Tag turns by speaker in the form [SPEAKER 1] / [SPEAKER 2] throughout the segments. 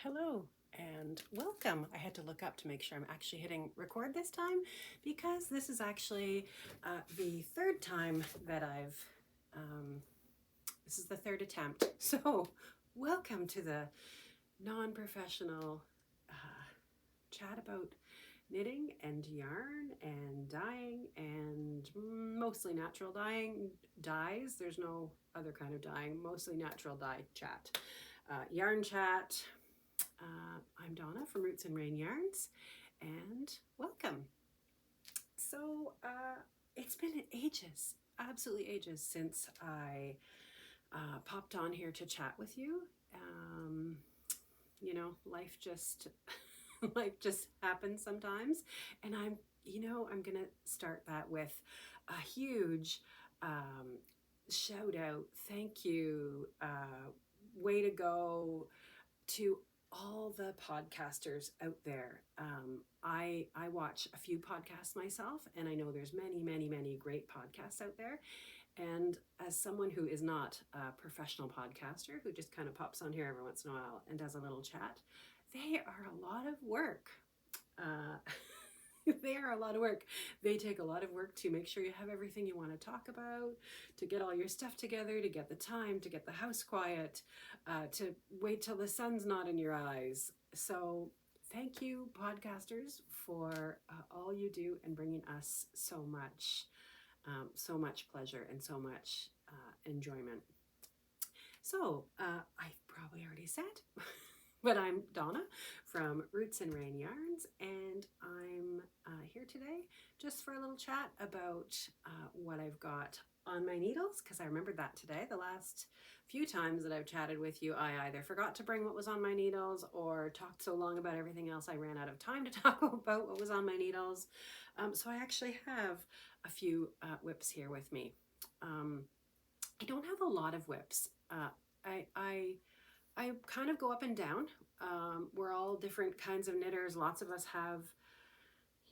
[SPEAKER 1] Hello and welcome. I had to look up to make sure I'm actually hitting record this time because this is actually the third time that this is the third attempt. So welcome to the non-professional chat about knitting and yarn and dyeing and mostly natural dyes. There's no other kind of dyeing, mostly natural dye chat. Yarn chat. I'm Donna from Roots and Rain Yarns, and welcome. So it's been ages, absolutely ages, since I popped on here to chat with you. You know, life just happens sometimes, and I'm gonna start that with a huge shout out, thank you, way to go to all the podcasters out there. I watch a few podcasts myself, and I know there's many great podcasts out there. And as someone who is not a professional podcaster, who just kind of pops on here every once in a while and does a little chat, they are a lot of work. They are a lot of work. They take a lot of work to make sure you have everything you want to talk about, to get all your stuff together, to get the time, to get the house quiet, to wait till the sun's not in your eyes. So thank you, podcasters, for all you do and bringing us so much pleasure and so much enjoyment. So I probably already said, but I'm Donna from Roots and Rain Yarns, and I'm here today just for a little chat about what I've got on my needles, because I remembered that today. The last few times that I've chatted with you, I either forgot to bring what was on my needles or talked so long about everything else I ran out of time to talk about what was on my needles. So I actually have a few whips here with me. I don't have a lot of whips. I kind of go up and down. We're all different kinds of knitters. Lots of us have,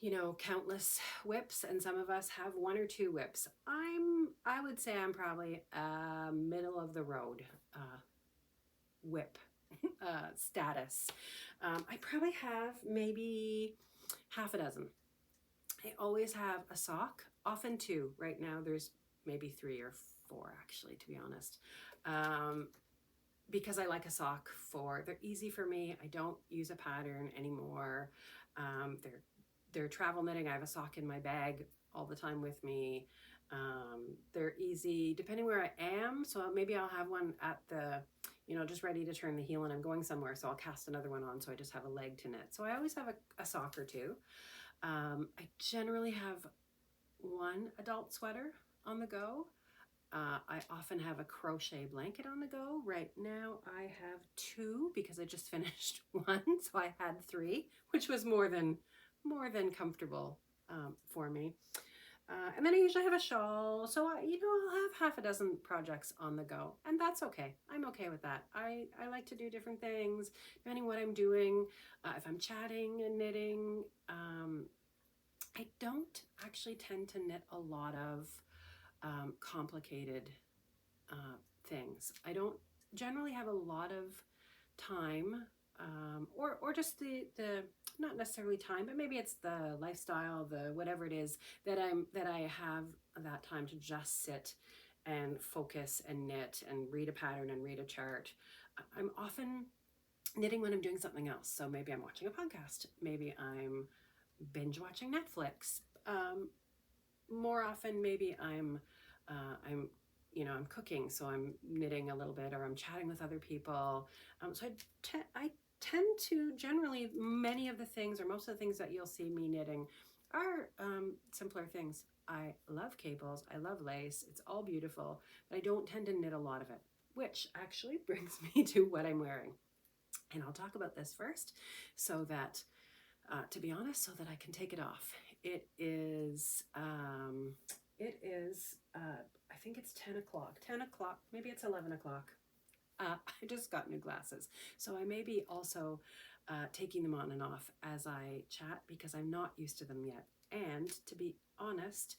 [SPEAKER 1] you know, countless whips, and some of us have one or two whips. I would say I'm probably middle of the road whip status. I probably have maybe half a dozen. I always have a sock, often two. Right now there's maybe 3 or 4 actually, to be honest. Because I like a sock they're easy for me. I don't use a pattern anymore. They're travel knitting. I have a sock in my bag all the time with me. They're easy depending where I am. So maybe I'll have one at the, you know, just ready to turn the heel and I'm going somewhere. So I'll cast another one on so I just have a leg to knit. So I always have a sock or two. I generally have one adult sweater on the go. I often have a crochet blanket on the go. Right now I have 2 because I just finished one, so I had 3, which was more than comfortable for me. And then I usually have a shawl, so I'll have half a dozen projects on the go, and that's okay. I'm okay with that. I like to do different things depending what I'm doing. If I'm chatting and knitting, I don't actually tend to knit a lot of complicated things. I don't generally have a lot of time, or just the not necessarily time, but maybe it's the lifestyle, the whatever it is that I have that time to just sit and focus and knit and read a pattern and read a chart. I'm often knitting when I'm doing something else. So maybe I'm watching a podcast, maybe I'm binge watching Netflix. More often, maybe I'm cooking, so I'm knitting a little bit, or I'm chatting with other people. So I tend to generally, many of the things, or most of the things that you'll see me knitting are simpler things. I love cables, I love lace, it's all beautiful, but I don't tend to knit a lot of it, which actually brings me to what I'm wearing. And I'll talk about this first, so that, to be honest, so that I can take it off. It is, I think it's 10 o'clock, maybe it's 11 o'clock. I just got new glasses, so I may be also taking them on and off as I chat because I'm not used to them yet. And to be honest,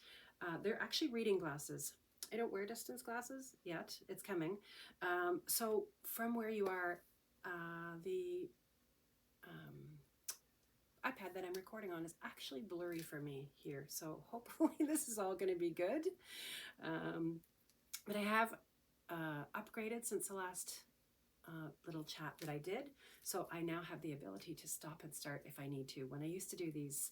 [SPEAKER 1] they're actually reading glasses. I don't wear distance glasses yet. It's coming. So from where you are, the that I'm recording on is actually blurry for me here. So hopefully this is all going to be good. But I have upgraded since the last little chat that I did. So I now have the ability to stop and start if I need to. When I used to do these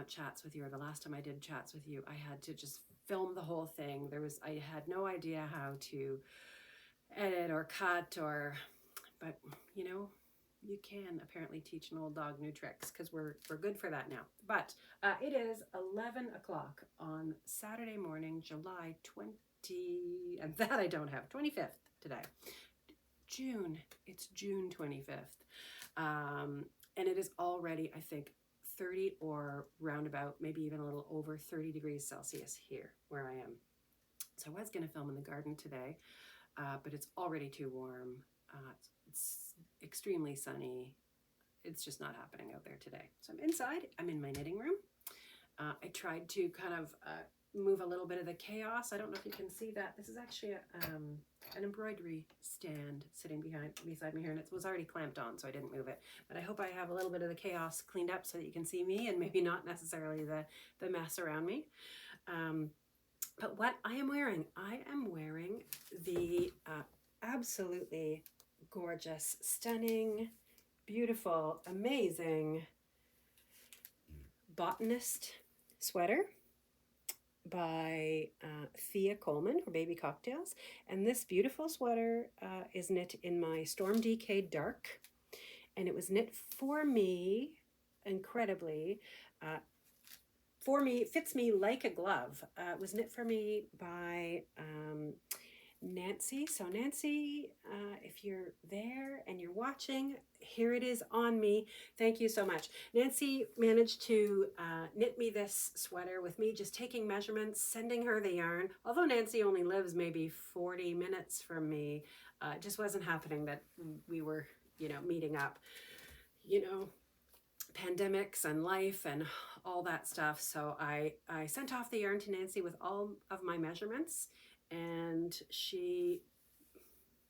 [SPEAKER 1] chats with you, or the last time I did chats with you, I had to just film the whole thing. I had no idea how to edit or cut but you know, you can apparently teach an old dog new tricks, because we're good for that now. But it is 11 o'clock on Saturday morning, July 20, and that I don't have, 25th today. It's June 25th. And it is already, I think, 30 or roundabout, maybe even a little over 30 degrees Celsius here where I am. So I was going to film in the garden today, but it's already too warm. It's extremely sunny. It's just not happening out there today. So I'm inside. I'm in my knitting room. I tried to kind of move a little bit of the chaos. I don't know if you can see that. This is actually an embroidery stand sitting beside me here, and it was already clamped on, so I didn't move it. But I hope I have a little bit of the chaos cleaned up so that you can see me, and maybe not necessarily the mess around me. But what I am wearing the absolutely gorgeous, stunning, beautiful, amazing Botanist sweater by Thea Colman for Baby Cocktails. And this beautiful sweater is knit in my Storm DK Dark. And it was knit for me, incredibly, fits me like a glove. It was knit for me by Nancy. So Nancy, if you're there and you're watching, here it is on me. Thank you so much. Nancy managed to knit me this sweater with me just taking measurements, sending her the yarn. Although Nancy only lives maybe 40 minutes from me, it just wasn't happening that we were, meeting up, pandemics and life and all that stuff. So I sent off the yarn to Nancy with all of my measurements, and she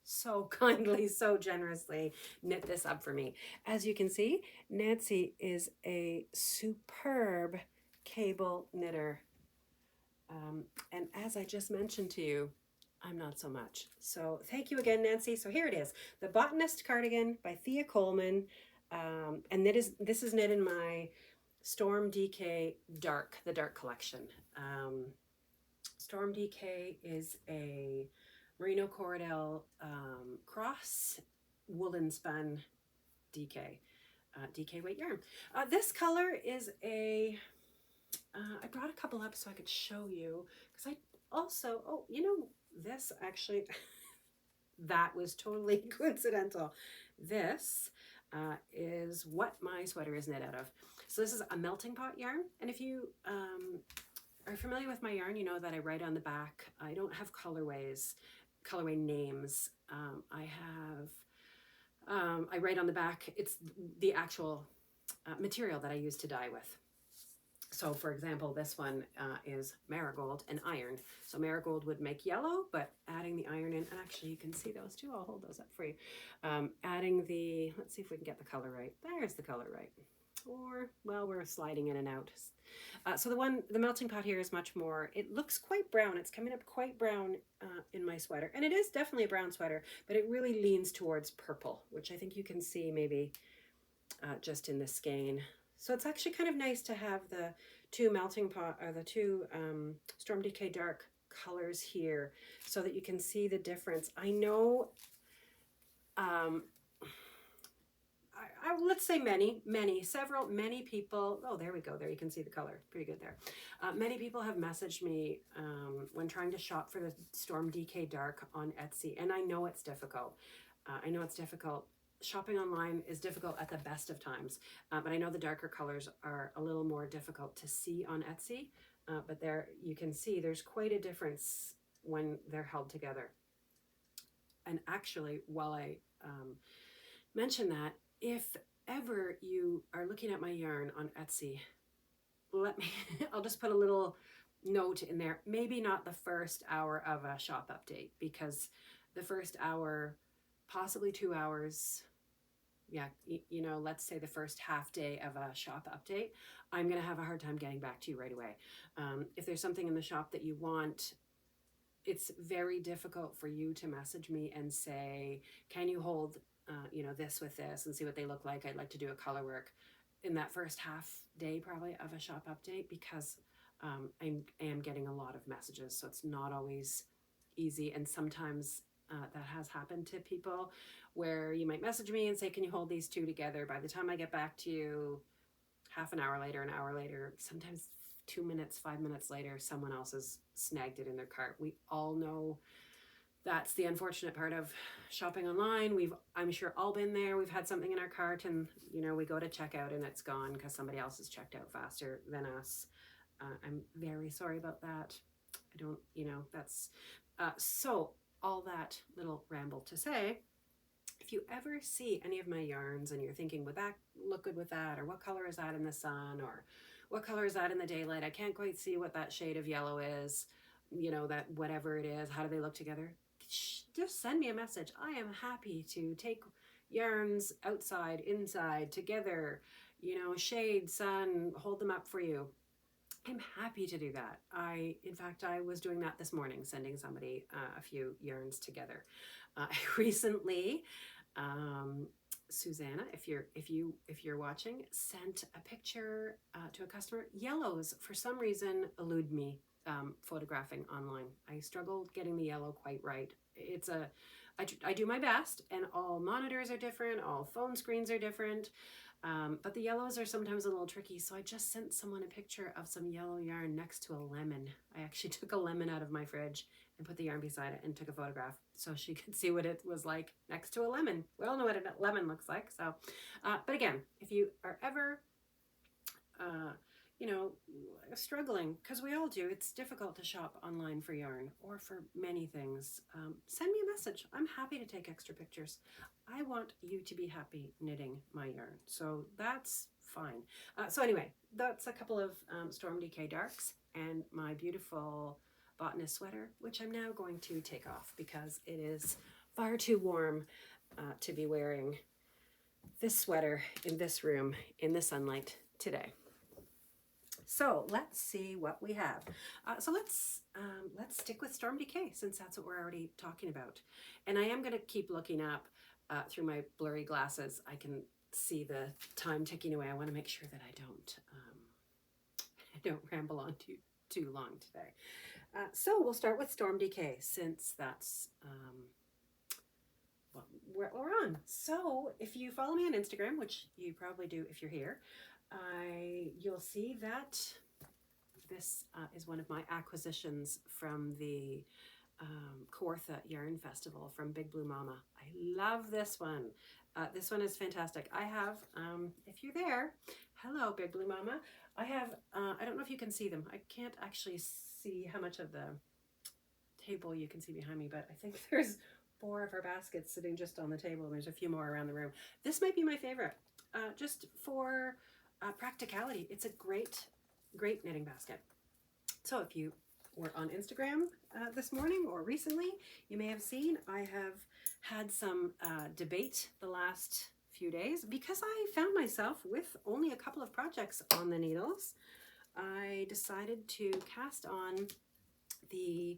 [SPEAKER 1] so kindly, so generously knit this up for me. As you can see, Nancy is a superb cable knitter. And as I just mentioned to you, I'm not so much. So thank you again, Nancy. So here it is, the Botanist cardigan by Thea Colman. And this is knit in my Storm DK Dark, the Dark collection. Storm DK is a Merino Corridel cross woolen spun DK weight yarn. This color is I brought a couple up so I could show you, because I also, this actually, that was totally coincidental. This is what my sweater is knit out of. So this is a melting pot yarn, and if you are familiar with my yarn, you know that I write on the back. I don't have colorway names. I write on the back, it's the actual material that I use to dye with. So for example, this one is marigold and iron. So marigold would make yellow, but adding the iron in, and actually you can see those too, I'll hold those up for you. Adding let's see if we can get the color right. There's the color right. Or, well, we're sliding in and out. So the melting pot here is much more, it looks quite brown. It's coming up quite brown in my sweater. And it is definitely a brown sweater, but it really leans towards purple, which I think you can see maybe just in the skein. So it's actually kind of nice to have the two melting pot, or the two Storm DK Dark colors here so that you can see the difference. I know, let's say many people, oh, there we go. There you can see the color. Pretty good there. Many people have messaged me when trying to shop for the Storm DK Dark on Etsy. And I know it's difficult. Shopping online is difficult at the best of times, but I know the darker colors are a little more difficult to see on Etsy, but there you can see there's quite a difference when they're held together. And actually, while I mention that, if ever you are looking at my yarn on Etsy, I'll just put a little note in there, maybe not the first hour of a shop update, because the first hour, possibly 2 hours, yeah, you know, let's say the first half day of a shop update, I'm going to have a hard time getting back to you right away. If there's something in the shop that you want, it's very difficult for you to message me and say, can you hold, you know, this with this and see what they look like? I'd like to do a color work in that first half day probably of a shop update, because I am getting a lot of messages. So it's not always easy. And sometimes that has happened to people where you might message me and say, can you hold these two together? By the time I get back to you, half an hour later, sometimes 2 minutes, 5 minutes later, someone else has snagged it in their cart. We all know that's the unfortunate part of shopping online. I'm sure all been there. We've had something in our cart and, you know, we go to checkout and it's gone because somebody else has checked out faster than us. I'm very sorry about that. I don't, you know, that's, so all that little ramble to say, if you ever see any of my yarns and you're thinking, would that look good with that? Or what color is that in the sun? Or what color is that in the daylight? I can't quite see what that shade of yellow is, you know, that whatever it is, how do they look together? Just send me a message. I am happy to take yarns outside, inside, together, you know, shade, sun, hold them up for you. I'm happy to do that. In fact, I was doing that this morning, sending somebody a few yarns together. I recently, Susanna, if you're watching, sent a picture to a customer. Yellows, for some reason, elude me photographing online. I struggled getting the yellow quite right. I do my best, and all monitors are different, all phone screens are different. But the yellows are sometimes a little tricky, so I just sent someone a picture of some yellow yarn next to a lemon. I actually took a lemon out of my fridge and put the yarn beside it and took a photograph so she could see what it was like next to a lemon. We all know what a lemon looks like. So, but again, if you are ever, you know, struggling, because we all do, it's difficult to shop online for yarn or for many things, send me a message. I'm happy to take extra pictures. I want you to be happy knitting my yarn, so that's fine. So anyway, that's a couple of Storm Decay darks and my beautiful Botanist sweater, which I'm now going to take off because it is far too warm to be wearing this sweater in this room in the sunlight today. So let's see what we have. So let's stick with Storm Decay, since that's what we're already talking about. And I am going to keep looking up through my blurry glasses. I can see the time ticking away. I want to make sure that I don't ramble on too long today. So we'll start with Storm Decay, since that's what we're on. So if you follow me on Instagram, which you probably do if you're here, you'll see that this is one of my acquisitions from the Kawartha Yarn Festival from Big Blue Moma. I love this one. This one is fantastic. I have, if you're there, hello Big Blue Mama. I have, I don't know if you can see them. I can't actually see how much of the table you can see behind me, but I think there's 4 of our baskets sitting just on the table, and there's a few more around the room. This might be my favorite, just for practicality. It's a great knitting basket. So if you were on Instagram this morning or recently, you may have seen I have had some debate the last few days because I found myself with only a couple of projects on the needles. I decided to cast on the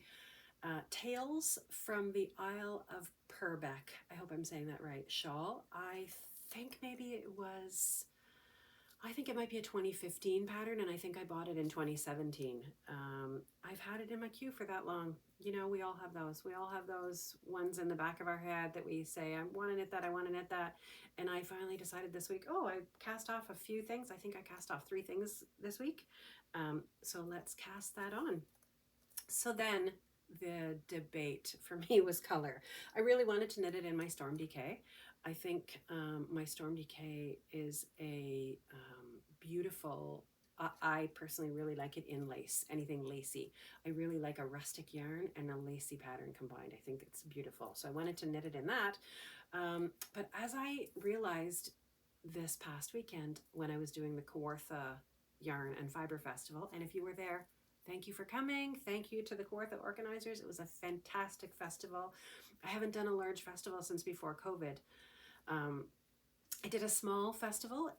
[SPEAKER 1] tails from the Isle of Purbeck. I hope I'm saying that right. Shawl. I think it might be a 2015 pattern, and I think I bought it in 2017. I've had it in my queue for that long. You know, we all have those. We all have those ones in the back of our head that we say, I want to knit that, I want to knit that. And I finally decided this week, I cast off a few things. I think I cast off 3 things this week. So let's cast that on. So then the debate for me was color. I really wanted to knit it in my Storm Decay. I think my Storm Decay is a beautiful, I personally really like it in lace, anything lacy. I really like a rustic yarn and a lacy pattern combined. I think it's beautiful. So I wanted to knit it in that. But as I realized this past weekend when I was doing the Kawartha Yarn and Fiber Festival, and if you were there, thank you for coming. Thank you to the Kawartha organizers. It was a fantastic festival. I haven't done a large festival since before COVID. I did a small festival,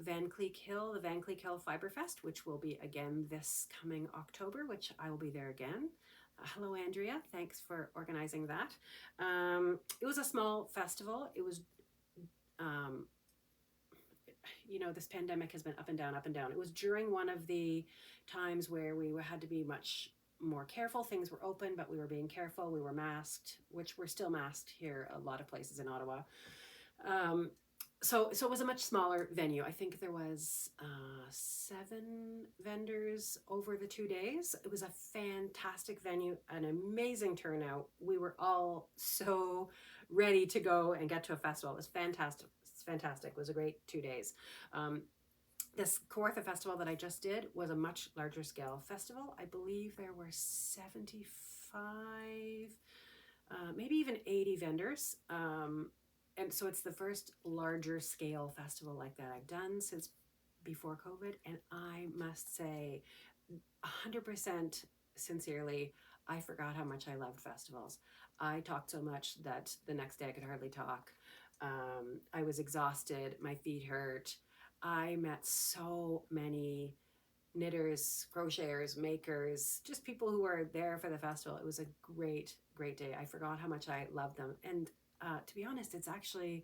[SPEAKER 1] Van Cleek Hill, the Van Cleek Hill Fiber Fest, which will be again this coming October, which I will be there again. Hello, Andrea. Thanks for organizing that. It was a small festival. It was, um, you know, this pandemic has been up and down, up and down. It was during one of the times where we had to be much more careful. Things were open, but we were being careful. We were masked, which we're still masked here, a lot of places in Ottawa. So it was a much smaller venue. I think there was 7 vendors over the 2 days. It was a fantastic venue, an amazing turnout. We were all so ready to go and get to a festival. It was fantastic. It's fantastic. It was a great 2 days. This Kawartha festival that I just did was a much larger scale festival. I believe there were 75, maybe even 80 vendors. And so it's the first larger scale festival like that I've done since before COVID. And I must say, 100% sincerely, I forgot how much I loved festivals. I talked so much that the next day I could hardly talk. I was exhausted. My feet hurt. I met so many knitters, crocheters, makers, just people who were there for the festival. It was a great, great day. I forgot how much I loved them. And to be honest, it's actually,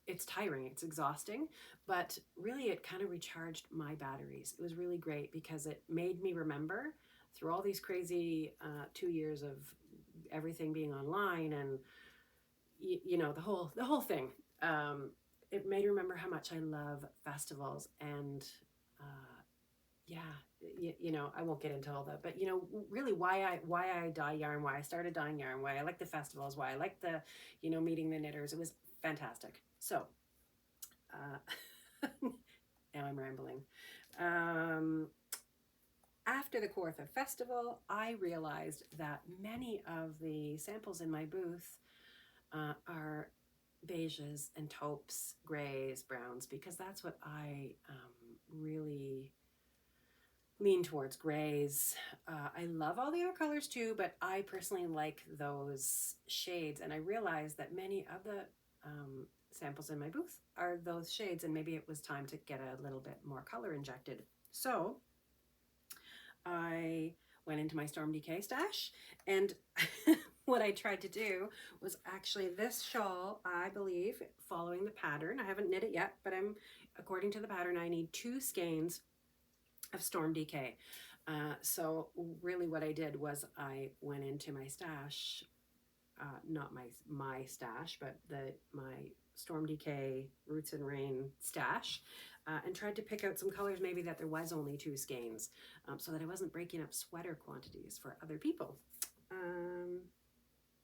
[SPEAKER 1] it's tiring, it's exhausting, but really it kind of recharged my batteries. It was really great because it made me remember through all these crazy 2 years of everything being online and, you know, the whole thing. It made me remember how much I love festivals and yeah, you know, I won't get into all that, but you know, really why I dye yarn, why I started dyeing yarn, why I like the festivals, why I like the, you know, meeting the knitters. It was fantastic. So, now I'm rambling. After the Kawartha festival, I realized that many of the samples in my booth are beiges and taupes, grays, browns, because that's what I really lean towards, grays. I love all the other colors too, but I personally like those shades. And I realized that many of the samples in my booth are those shades, and maybe it was time to get a little bit more color injected. So I went into my Storm Decay stash, and what I tried to do was actually this shawl, I believe, following the pattern. I haven't knit it yet, but according to the pattern, I need 2 skeins of Storm Decay. So really what I did was I went into my stash, not my stash, but my Storm Decay Roots and Rain stash, and tried to pick out some colors maybe that there was only 2 skeins, so that I wasn't breaking up sweater quantities for other people.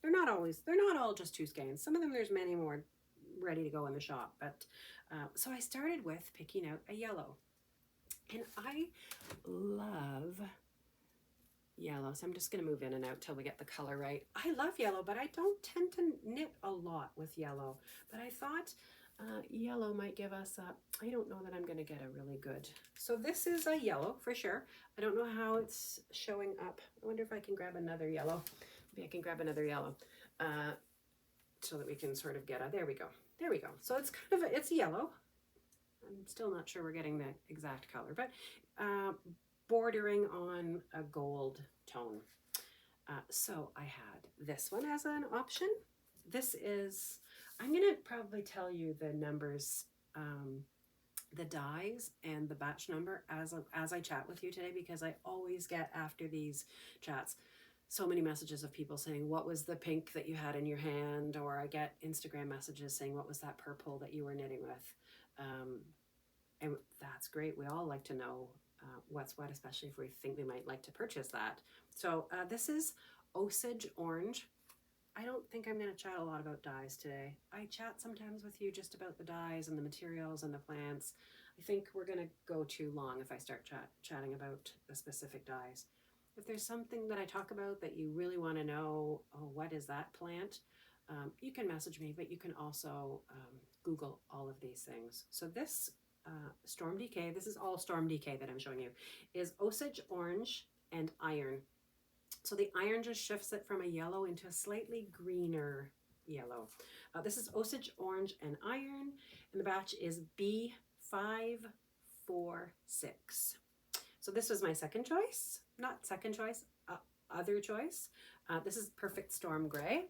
[SPEAKER 1] They're not all just 2 skeins. Some of them there's many more ready to go in the shop, but so I started with picking out a yellow. And I love yellow, so I'm just going to move in and out till we get the color right. I love yellow, but I don't tend to knit a lot with yellow. But I thought yellow might give us I don't know that I'm going to get a really good. So this is a yellow for sure. I don't know how it's showing up. I wonder if I can grab another yellow. Maybe I can grab another yellow so that we can sort of get there we go. There we go. So it's kind of it's yellow. I'm still not sure we're getting the exact color, but bordering on a gold tone. So I had this one as an option. This is, I'm going to probably tell you the numbers, the dyes and the batch number as I chat with you today, because I always get after these chats so many messages of people saying, what was the pink that you had in your hand? Or I get Instagram messages saying, what was that purple that you were knitting with? And that's great. We all like to know what's what, especially if we think we might like to purchase that. So this is Osage Orange. I don't think I'm going to chat a lot about dyes today. I chat sometimes with you just about the dyes and the materials and the plants. I think we're going to go too long if I start chatting about the specific dyes. If there's something that I talk about that you really want to know, oh, what is that plant? You can message me, but you can also Google all of these things. So this Storm Decay, this is all Storm Decay that I'm showing you, is Osage Orange and Iron. So the iron just shifts it from a yellow into a slightly greener yellow. This is Osage Orange and Iron, and the batch is B546. So this was my second choice, not second choice, other choice. This is Perfect Storm Gray.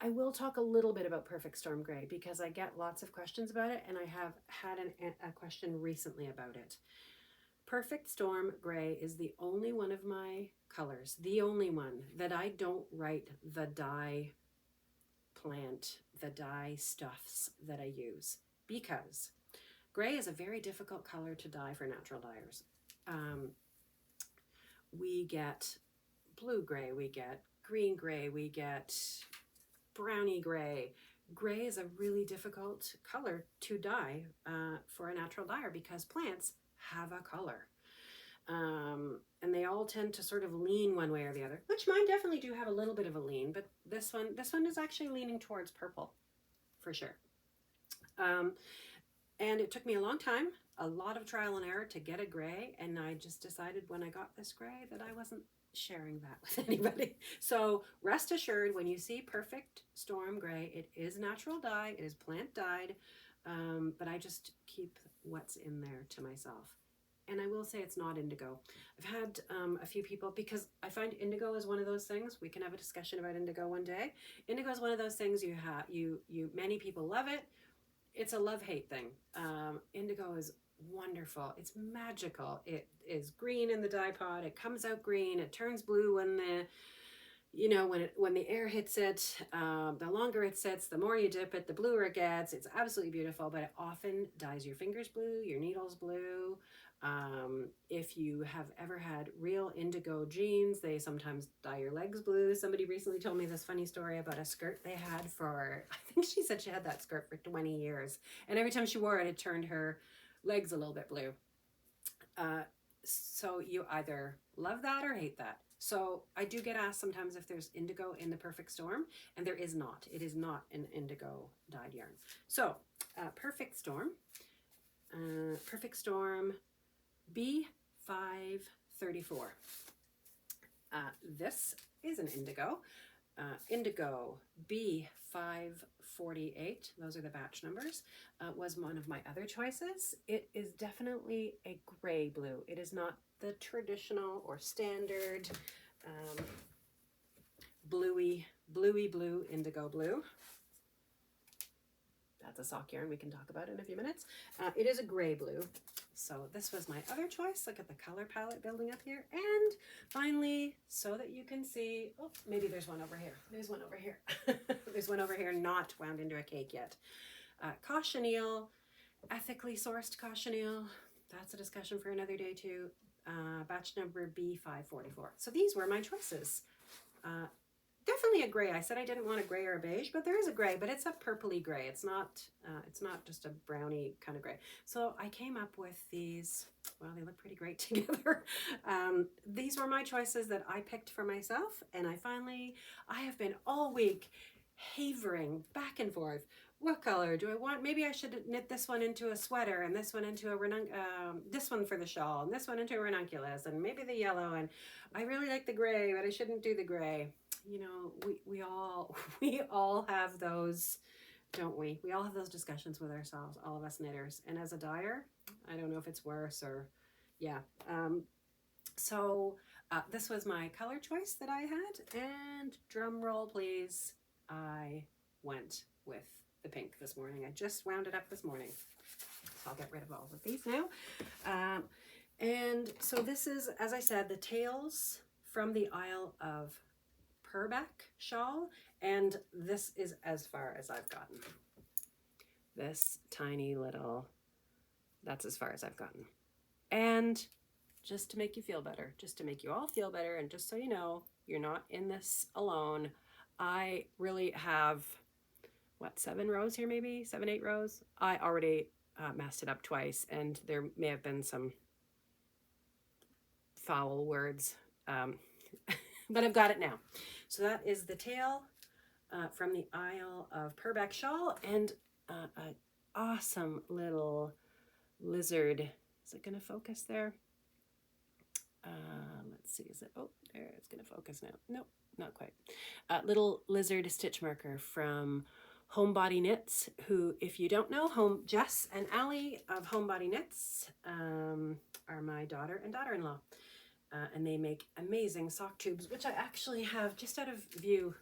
[SPEAKER 1] I will talk a little bit about Perfect Storm Gray because I get lots of questions about it, and I have had a question recently about it. Perfect Storm Gray is the only one of my colors, the only one that I don't write the dye plant, the dye stuffs that I use, because gray is a very difficult color to dye for natural dyers. We get blue gray, we get green gray, we get browny gray. Gray is a really difficult color to dye for a natural dyer because plants have a color. And they all tend to sort of lean one way or the other, which mine definitely do have a little bit of a lean, but this one is actually leaning towards purple for sure. And it took me a long time, a lot of trial and error to get a gray, and I just decided when I got this gray that I wasn't sharing that with anybody. So rest assured, when you see Perfect Storm Gray, it is natural dye, it is plant dyed, but I just keep what's in there to myself. And I will say it's not indigo. I've had a few people, because I find indigo is one of those things, we can have a discussion about indigo one day. Indigo is one of those things many people love it. It's a love-hate thing. Indigo is wonderful. It's magical. It is green in the dye pot. It comes out green. It turns blue when the air hits it. The longer it sits, the more you dip it, the bluer it gets. It's absolutely beautiful, but it often dyes your fingers blue, your needles blue. If you have ever had real indigo jeans, they sometimes dye your legs blue. Somebody recently told me this funny story about a skirt they had for, I think she said she had that skirt for 20 years. And every time she wore it, it turned her legs a little bit blue. So you either love that or hate that. So I do get asked sometimes if there's indigo in the Perfect Storm, and there is not. It is not an indigo dyed yarn. So Perfect Storm B534. This is an indigo. Indigo B548, those are the batch numbers, was one of my other choices. It is definitely a gray blue. It is not the traditional or standard bluey blue indigo blue. That's a sock yarn we can talk about in a few minutes. It is a gray blue. So this was my other choice. Look at the color palette building up here. And finally, so that you can see, oh, maybe there's one over here. There's one over here. There's one over here not wound into a cake yet. Cochineal, ethically sourced cochineal. That's a discussion for another day too. Batch number B544. So these were my choices. Definitely a gray. I said I didn't want a gray or a beige, but there is a gray, but it's a purpley gray. It's not just a brownie kind of gray. So I came up with these. Well, they look pretty great together. These were my choices that I picked for myself, and I have been all week havering back and forth. What color do I want? Maybe I should knit this one into a sweater, and this one into a this one for the shawl, and this one into a ranunculus, and maybe the yellow. And I really like the gray, but I shouldn't do the gray. You know, we all have those, don't we? We all have those discussions with ourselves, all of us knitters. And as a dyer, I don't know if it's worse or, yeah. So this was my color choice that I had, and drum roll please, I went with the pink this morning. I just wound it up this morning. So I'll get rid of all of these now. And so this is, as I said, the tails from the Isle of Purbeck shawl, and this is as far as I've gotten. This tiny little, that's as far as I've gotten. And just to make you feel better, just to make you all feel better, and just so you know, you're not in this alone, I really have, what, 7 rows here maybe? 7, 8 rows? I already messed it up twice, and there may have been some foul words, but I've got it now. So that is the tail from the Isle of Purbeck shawl, and an awesome little lizard. Is it going to focus there? Let's see. Is it? Oh, there. It's going to focus now. Nope. not quite. Little lizard stitch marker from Holmebody Knits, who, if you don't know, Jess and Allie of Holmebody Knits are my daughter and daughter-in-law. And they make amazing sock tubes, which I actually have just out of view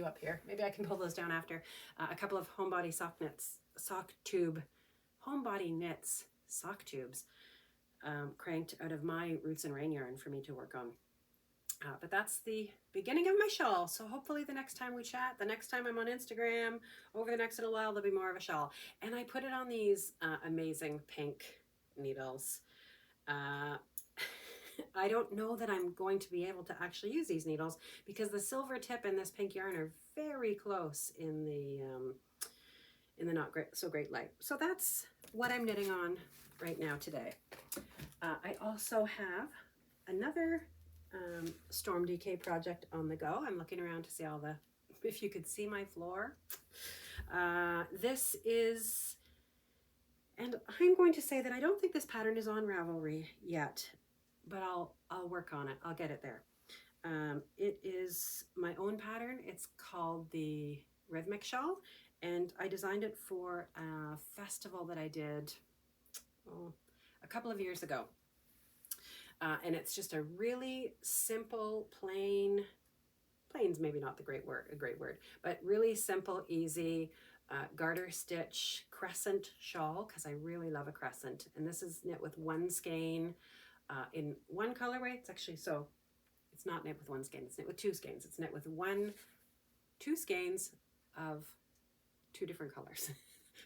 [SPEAKER 1] up here. Maybe I can pull those down after. A couple of Homebody Homebody Knits sock tubes cranked out of my Roots and Rain yarn for me to work on. But that's the beginning of my shawl. So hopefully the next time we chat, the next time I'm on Instagram, over the next little while, there'll be more of a shawl. And I put it on these amazing pink needles. I don't know that I'm going to be able to actually use these needles because the silver tip and this pink yarn are very close in the not great, so great light. So that's what I'm knitting on right now today. I also have another Storm DK project on the go. I'm looking around to see all the, if you could see my floor. This is, and I'm going to say that I don't think this pattern is on Ravelry yet, but I'll work on it. I'll get it there. It is my own pattern. It's called the Rhythmic Shawl, and I designed it for a festival that I did a couple of years ago. And it's just a really simple, plain's maybe not a great word, but really simple, easy garter stitch crescent shawl, because I really love a crescent. And this is knit with one skein in one colorway. It's actually, so it's not knit with one skein, it's knit with two skeins. It's knit with two skeins of two different colors.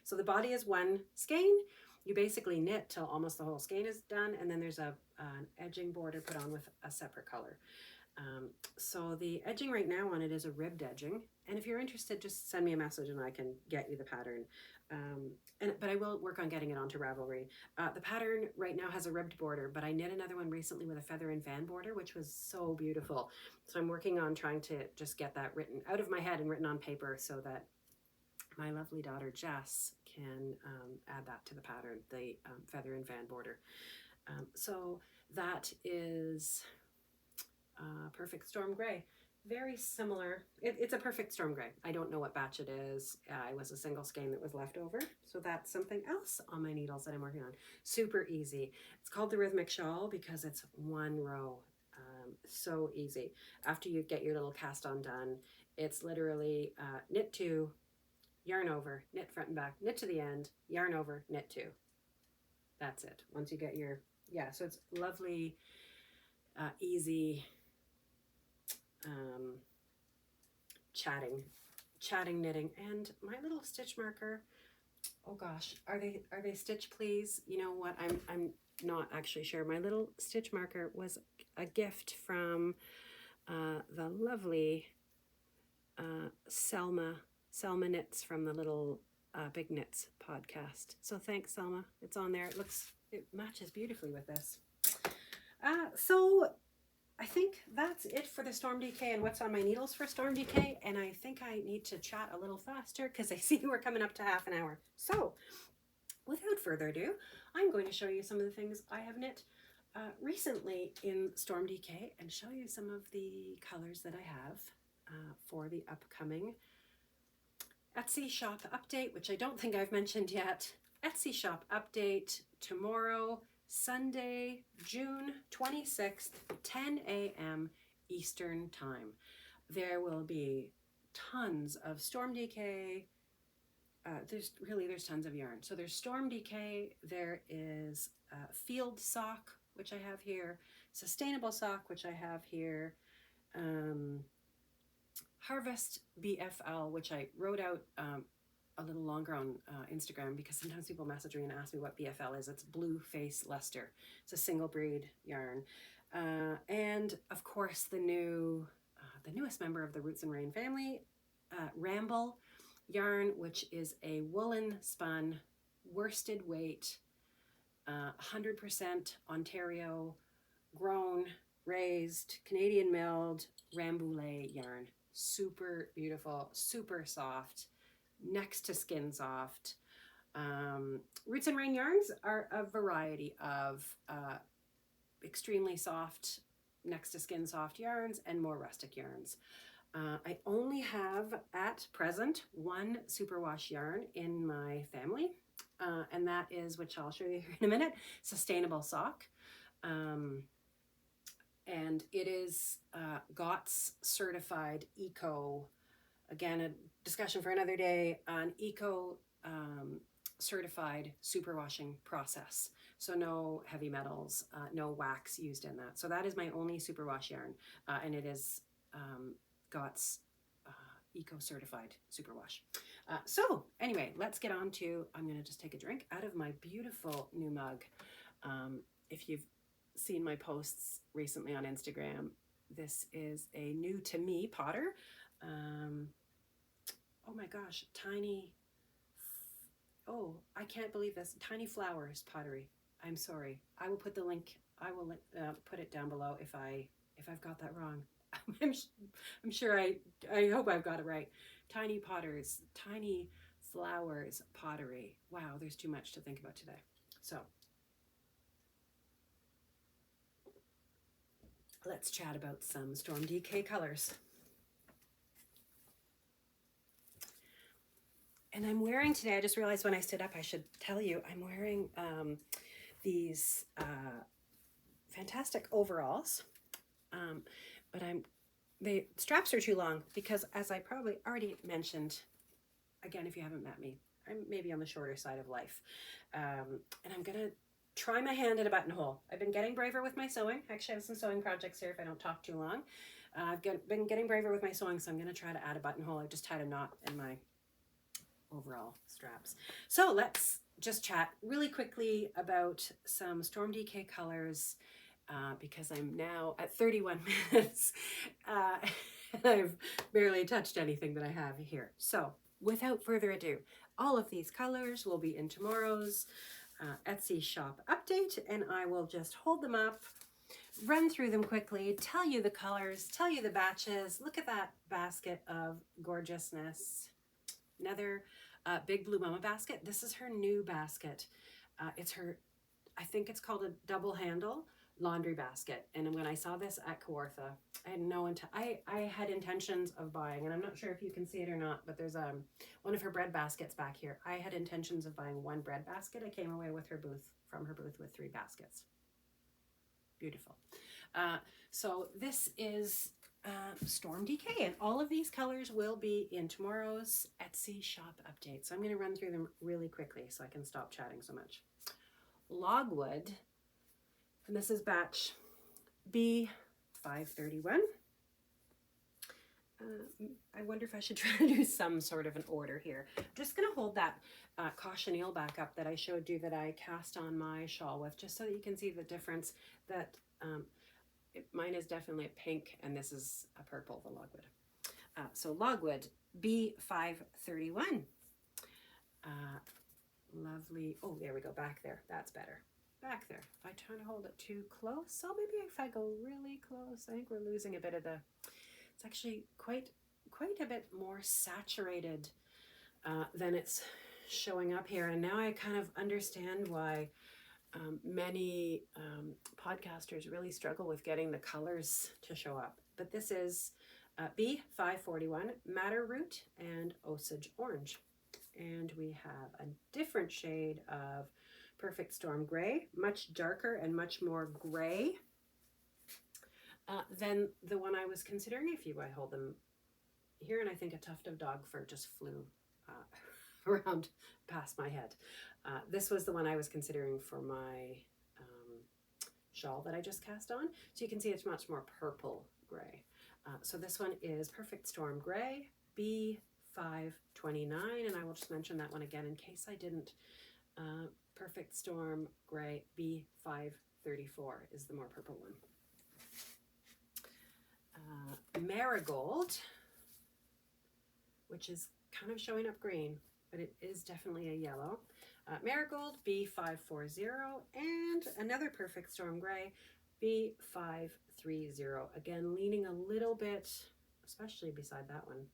[SPEAKER 1] So the body is one skein. You basically knit till almost the whole skein is done, and then there's an edging border put on with a separate color. So the edging right now on it is a ribbed edging, and if you're interested, just send me a message and I can get you the pattern. But I will work on getting it onto Ravelry. The pattern right now has a ribbed border, but I knit another one recently with a feather and fan border, which was so beautiful. So I'm working on trying to just get that written out of my head and written on paper so that my lovely daughter Jess can add that to the pattern, the feather and fan border. So that is Perfect Storm Gray. Very similar. It's a Perfect Storm Gray. I don't know what batch it is. It was a single skein that was left over. So that's something else on my needles that I'm working on. Super easy. It's called the Rhythmic Shawl because it's one row. So easy. After you get your little cast on done, it's literally knit two, yarn over, knit front and back, knit to the end, yarn over, knit two. That's it. Once you get your, yeah, so it's lovely, easy chatting knitting. And my little stitch marker, oh gosh, are they stitch please? You know what, I'm not actually sure. My little stitch marker was a gift from the lovely Selma Knits from the little Big Knits podcast. So thanks, Selma. It's on there. It matches beautifully with this. So I think that's it for the Storm DK and what's on my needles for Storm DK. And I think I need to chat a little faster because I see we're coming up to half an hour. So without further ado, I'm going to show you some of the things I have knit recently in Storm DK and show you some of the colors that I have for the upcoming Etsy shop update, which I don't think I've mentioned yet. Etsy shop update tomorrow, Sunday, June 26th, 10 a.m. Eastern time. There will be tons of Storm DK. There's tons of yarn. So there's Storm DK, there is Field Sock, which I have here, Sustainable Sock, which I have here, Harvest BFL, which I wrote out a little longer on Instagram because sometimes people message me and ask me what BFL is. It's Blue Face Luster. It's a single breed yarn. And of course the newest member of the Roots and Rain family, Ramble yarn, which is a woolen spun, worsted weight, 100% Ontario grown, raised, Canadian milled Rambouillet yarn. Super beautiful, super soft, next to skin soft. Roots and Rain yarns are a variety of extremely soft next to skin soft yarns and more rustic yarns. I only have at present one superwash yarn in my family, and that is, which I'll show you here in a minute, Sustainable Sock. And it is GOTS certified eco, again, a discussion for another day, an eco certified superwashing process. So no heavy metals, no wax used in that. So that is my only superwash yarn, and it is GOTS eco certified superwash. So anyway, let's get on to, I'm going to just take a drink out of my beautiful new mug. If you've seen my posts recently on Instagram, this is a new to me potter. Oh my gosh, tiny, oh, I can't believe this, Tiny Flowers Pottery. I'm sorry. I will put the link, I will put it down below if I've got that wrong. I'm sure I hope I've got it right. Tiny Flowers Pottery. Wow, there's too much to think about today. So let's chat about some Storm DK colors. And I'm wearing today, I just realized when I stood up, I should tell you, I'm wearing these fantastic overalls, but the straps are too long because, as I probably already mentioned, again, if you haven't met me, I'm maybe on the shorter side of life. And I'm gonna try my hand at a buttonhole. I've been getting braver with my sewing. Actually, I have some sewing projects here if I don't talk too long. I've been getting braver with my sewing, so I'm gonna try to add a buttonhole. I just tied a knot in my overall straps. So let's just chat really quickly about some Storm DK colors, because I'm now at 31 minutes and I've barely touched anything that I have here. So without further ado, all of these colors will be in tomorrow's Etsy shop update, and I will just hold them up, run through them quickly, tell you the colors, tell you the batches. Look at that basket of gorgeousness. Another big Blue Moma basket. This is her new basket. It's her, I think it's called a double handle laundry basket. And when I saw this at Kawartha, I had I had intentions of buying, and I'm not sure if you can see it or not, but there's one of her bread baskets back here. I had intentions of buying one bread basket. I came away with from her booth with 3 baskets. Beautiful. So this is Storm DK, and all of these colors will be in tomorrow's Etsy shop update. So I'm going to run through them really quickly so I can stop chatting so much. Logwood, and this is batch B531. I wonder if I should try to do some sort of an order here. I'm just going to hold that cochineal back up that I showed you that I cast on my shawl with, just so that you can see the difference that mine is definitely a pink and this is a purple, the logwood. So logwood B531. Lovely. Oh, there we go. Back there. That's better. Back there. If I try to hold it too close, so maybe if I go really close, I think we're losing a bit of the, it's actually quite a bit more saturated than it's showing up here. And now I kind of understand why many podcasters really struggle with getting the colors to show up. But this is B541, Madder Root and Osage Orange. And we have a different shade of Perfect Storm Gray, much darker and much more gray than the one I was considering. If I hold them here, and I think a tuft of dog fur just flew around past my head. This was the one I was considering for my shawl that I just cast on. So you can see it's much more purple gray. So this one is Perfect Storm Gray, B529, and I will just mention that one again in case I didn't. Perfect Storm Gray, B534 is the more purple one. Marigold, which is kind of showing up green, but it is definitely a yellow. Marigold, B540, and another Perfect Storm Gray, B530. Again, leaning a little bit, especially beside that one,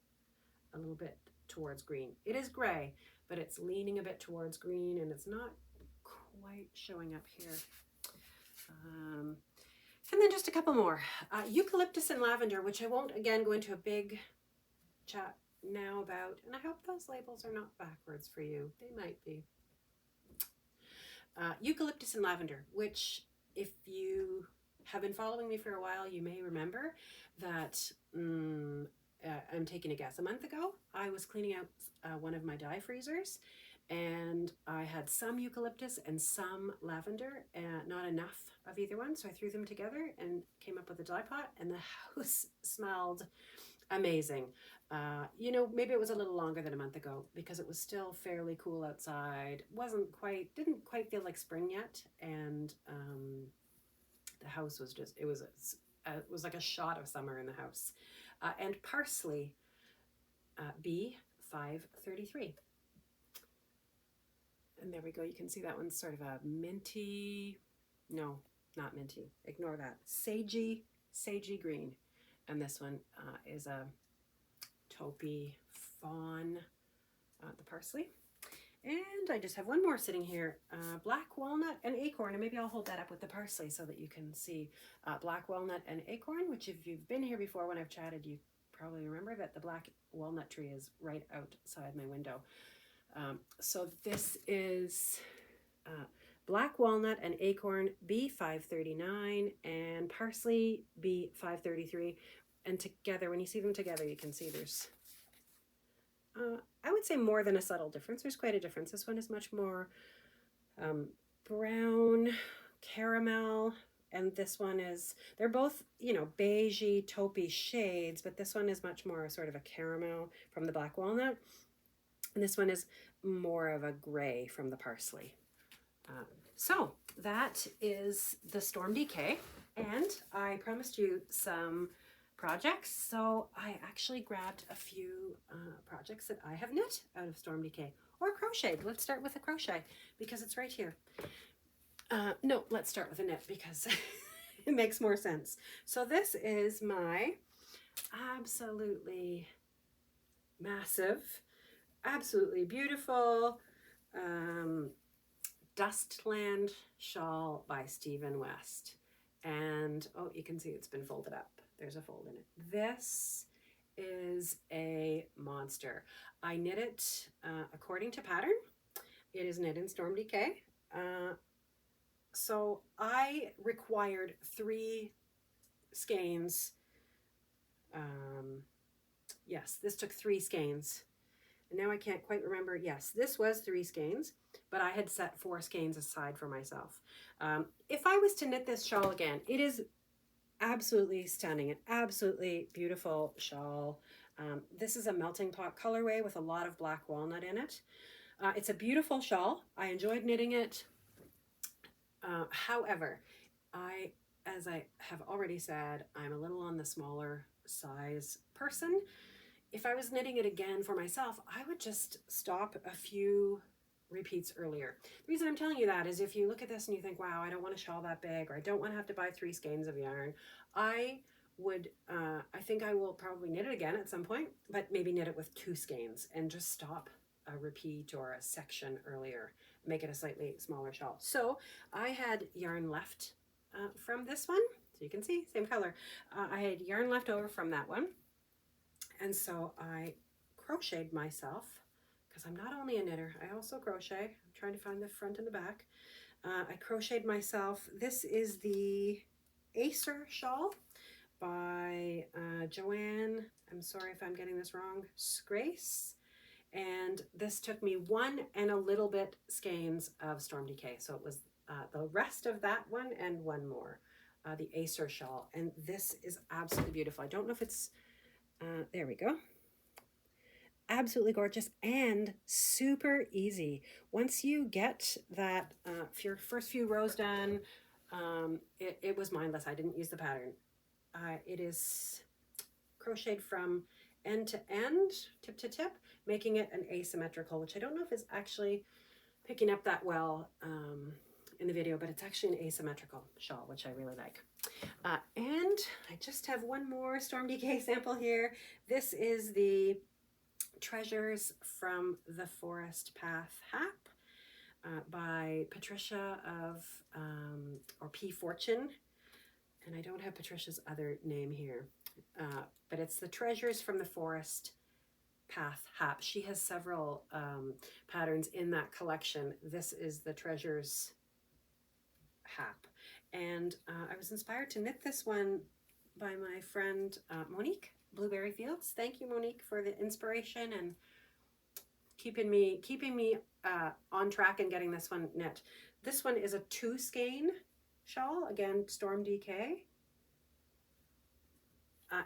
[SPEAKER 1] a little bit towards green. It is gray, but it's leaning a bit towards green, and it's not quite showing up here. And then just a couple more. Eucalyptus and lavender, which I won't again go into a big chat now about. And I hope those labels are not backwards for you. They might be. Eucalyptus and lavender, which if you have been following me for a while, you may remember that I'm taking a guess. A month ago, I was cleaning out one of my dye freezers, and I had some eucalyptus and some lavender, and not enough of either one. So I threw them together and came up with a dye pot, and the house smelled amazing. You know, maybe it was a little longer than a month ago because it was still fairly cool outside. Didn't quite feel like spring yet. And the house was just, it was like a shot of summer in the house. And parsley, B533. And there we go. You can see that one's sort of a minty, no, not minty. Ignore that. Sagey green. And this one is a taupey fawn, the parsley. And I just have one more sitting here, black walnut and acorn. And maybe I'll hold that up with the parsley so that you can see black walnut and acorn, which if you've been here before when I've chatted, you probably remember that the black walnut tree is right outside my window. So this is black walnut and acorn B539 and parsley B533. And together, when you see them together, you can see there's, I would say more than a subtle difference. There's quite a difference. This one is much more brown, caramel, and this one is, they're both, you know, beigey, taupey shades, but this one is much more sort of a caramel from the black walnut. And this one is more of a gray from the parsley. So that is the Storm Decay. And I promised you some projects. So I actually grabbed a few projects that I have knit out of Storm Decay or crocheted. Let's start with a crochet because it's right here. No, let's start with a knit because it makes more sense. So this is my absolutely massive, absolutely beautiful Dustland shawl by Stephen West. And oh, you can see it's been folded up. There's a fold in it. This is a monster. I knit it according to pattern. It is knit in Storm Decay. So I required 3 skeins. Yes, this took 3 skeins. And now I can't quite remember. Yes, this was 3 skeins, but I had set 4 skeins aside for myself. If I was to knit this shawl again, it is absolutely stunning, an absolutely beautiful shawl. This is a melting pot colorway with a lot of black walnut in it. It's a beautiful shawl. I enjoyed knitting it. However, as I have already said, I'm a little on the smaller size person. If I was knitting it again for myself, I would just stop a few repeats earlier. The reason I'm telling you that is if you look at this and you think, wow, I don't want a shawl that big, or I don't want to have to buy 3 skeins of yarn, I think I will probably knit it again at some point, but maybe knit it with 2 skeins and just stop a repeat or a section earlier, make it a slightly smaller shawl. So I had yarn left from this one, so you can see, same color. I had yarn left over from that one. And so I crocheted myself, because I'm not only a knitter, I also crochet. I'm trying to find the front and the back. I crocheted myself. This is the Acer shawl by Joanne. I'm sorry if I'm getting this wrong. Scrace. And this took me 1 and a little bit skeins of Storm Decay. So it was the rest of that one and 1 more, the Acer shawl. And this is absolutely beautiful. I don't know if it's there we go. Absolutely gorgeous and super easy. Once you get that, your first few rows done, it was mindless. I didn't use the pattern. It is crocheted from end to end, tip to tip, making it an asymmetrical, which I don't know if it's actually picking up that well in the video, but it's actually an asymmetrical shawl, which I really like. And I just have one more Storm Decay sample here. This is the Treasures from the Forest Path Hap by Patricia of, or P Fortune. and I don't have Patricia's other name here, but it's the Treasures from the Forest Path Hap. She has several patterns in that collection. This is the Treasures Hap. And I was inspired to knit this one by my friend Monique Blueberry Fields. Thank you, Monique, for the inspiration and keeping me on track and getting this one knit. This one is a 2 skein shawl, again Storm DK,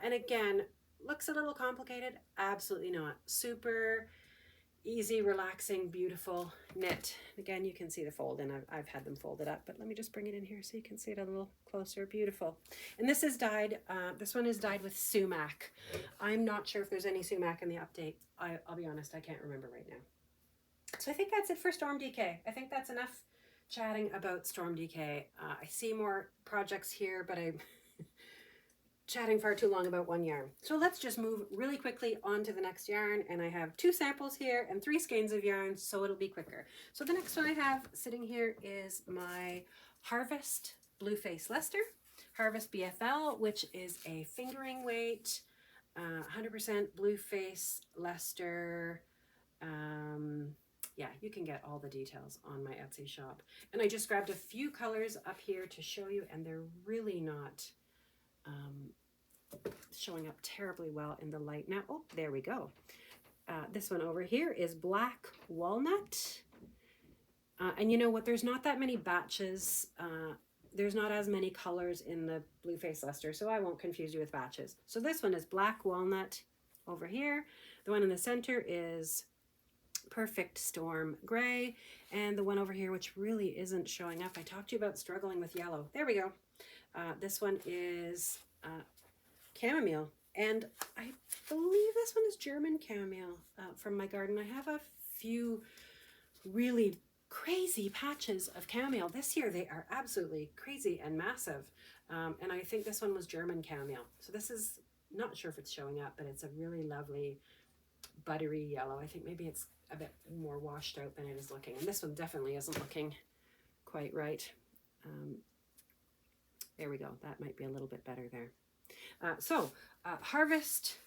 [SPEAKER 1] and again looks a little complicated. Absolutely not. Super easy, relaxing, beautiful knit. Again, you can see the fold, and I've had them folded up, but let me just bring it in here so you can see it a little closer. Beautiful. And this is dyed, this one is dyed with sumac. I'm not sure if there's any sumac in the update. I'll be honest, I can't remember right now. So I think that's it for Storm DK. I think that's enough chatting about Storm DK. I see more projects here, but I'm chatting far too long about one yarn. So let's just move really quickly on to the next yarn. And I have 2 samples here and 3 skeins of yarn, so it'll be quicker. So the next one I have sitting here is my Harvest Blueface Leicester, Harvest BFL, which is a fingering weight, 100% Blueface Leicester. Yeah, you can get all the details on my Etsy shop. And I just grabbed a few colors up here to show you, and they're really not showing up terribly well in the light. Now, oh, there we go. This one over here is Black Walnut. And you know what? There's not that many batches. There's not as many colors in the Blueface Leicester, so I won't confuse you with batches. So this one is Black Walnut over here. The one in the center is Perfect Storm Gray, and the one over here, which really isn't showing up. I talked to you about struggling with yellow. There we go. This one is Chamomile, and I believe this one is German Chamomile from my garden. I have a few really crazy patches of chamomile. This year they are absolutely crazy and massive, and I think this one was German Chamomile. So this is, not sure if it's showing up, but it's a really lovely buttery yellow. I think maybe it's a bit more washed out than it is looking, and this one definitely isn't looking quite right. There we go. That might be a little bit better there. Harvest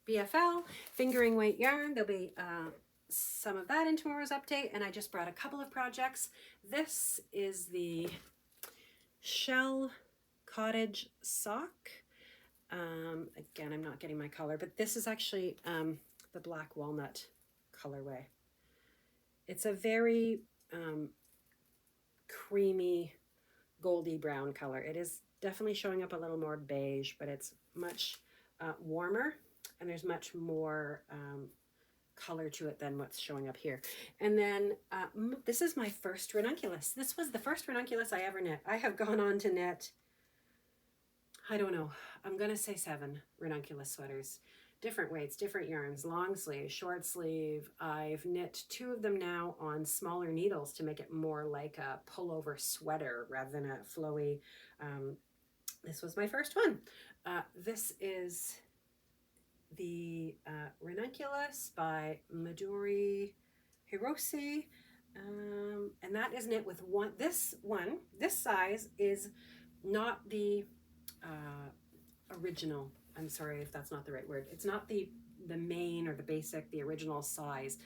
[SPEAKER 1] BFL fingering weight yarn. There'll be some of that in tomorrow's update, and I just brought a couple of projects. This is the Shell Cottage Sock. Again, I'm not getting my color, but this is actually the Black Walnut colorway. It's a very creamy goldy brown color. It is definitely showing up a little more beige, but it's much warmer, and there's much more color to it than what's showing up here. And then this is my first ranunculus. This was the first ranunculus I ever knit. I have gone on to knit, I don't know, I'm gonna say 7 ranunculus sweaters. Different weights, different yarns, long sleeve, short sleeve. I've knit 2 of them now on smaller needles to make it more like a pullover sweater rather than a flowy. This was my first one. This is the Ranunculus by Midori Hirose. And that is knit with this size is not the original. I'm sorry if that's not the right word. It's not the main or the basic, the original size.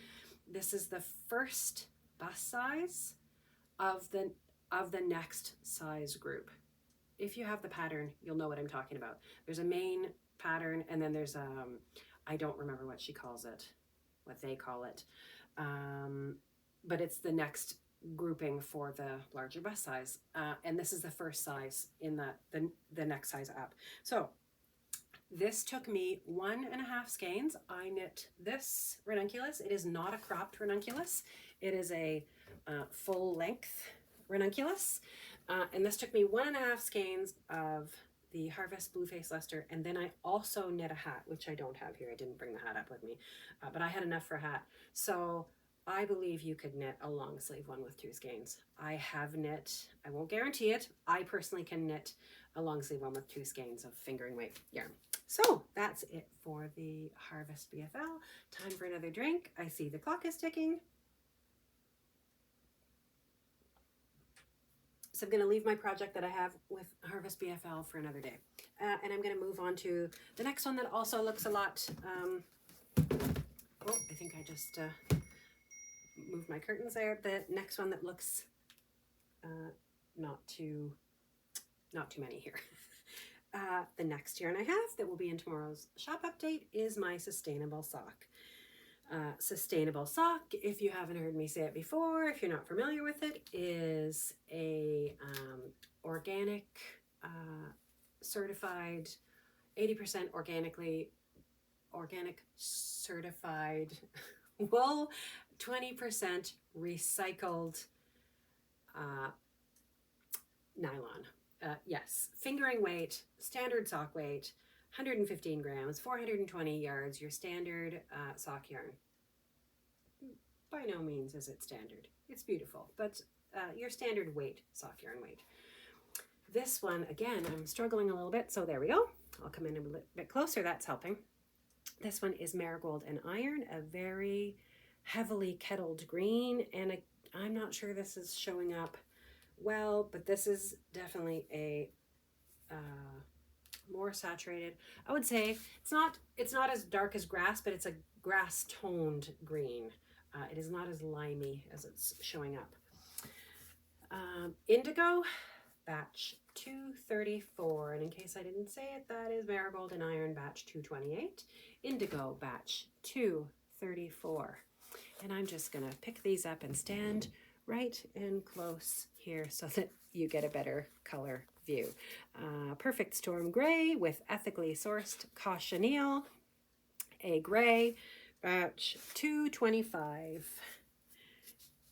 [SPEAKER 1] This is the first bust size of the next size group. If you have the pattern, you'll know what I'm talking about. There's a main pattern, and then there's I don't remember what she calls it, what they call it, but it's the next grouping for the larger bust size, and this is the first size in the next size up. So this took me 1.5 skeins. I knit this ranunculus. It is not a cropped ranunculus. It is a full length ranunculus. And this took me 1.5 skeins of the Harvest Blueface Leicester. And then I also knit a hat, which I don't have here. I didn't bring the hat up with me, but I had enough for a hat. So I believe you could knit a long sleeve one with 2 skeins. I have knit, I won't guarantee it. I personally can knit a long sleeve one with 2 skeins of fingering weight yarn. So that's it for the Harvest BFL. Time for another drink. I see the clock is ticking. So I'm going to leave my project that I have with Harvest BFL for another day. And I'm going to move on to the next one that also looks a lot, oh, I think I just moved my curtains there. The next one that looks not too many here. The next yarn I have that will be in tomorrow's shop update is my sustainable sock. Sustainable sock, if you haven't heard me say it before, if you're not familiar with it, is a organic certified, 80% organic certified wool, 20% recycled nylon. Yes, fingering weight, standard sock weight, 115 grams, 420 yards, your standard sock yarn. By no means is it standard. It's beautiful, but your standard weight, sock yarn weight. This one, again, I'm struggling a little bit, so there we go. I'll come in a little bit closer, that's helping. This one is Marigold and Iron, a very heavily kettled green, and I'm not sure this is showing up well, but this is definitely a more saturated. I would say it's not as dark as grass, but it's a grass toned green. It is not as limey as it's showing up. Indigo, batch 234, and in case I didn't say it, that is Marigold and Iron batch 228. Indigo batch 234, and I'm just gonna pick these up and stand right in close here so that you get a better color view. Perfect Storm Gray with ethically sourced cochineal, a gray, batch 225.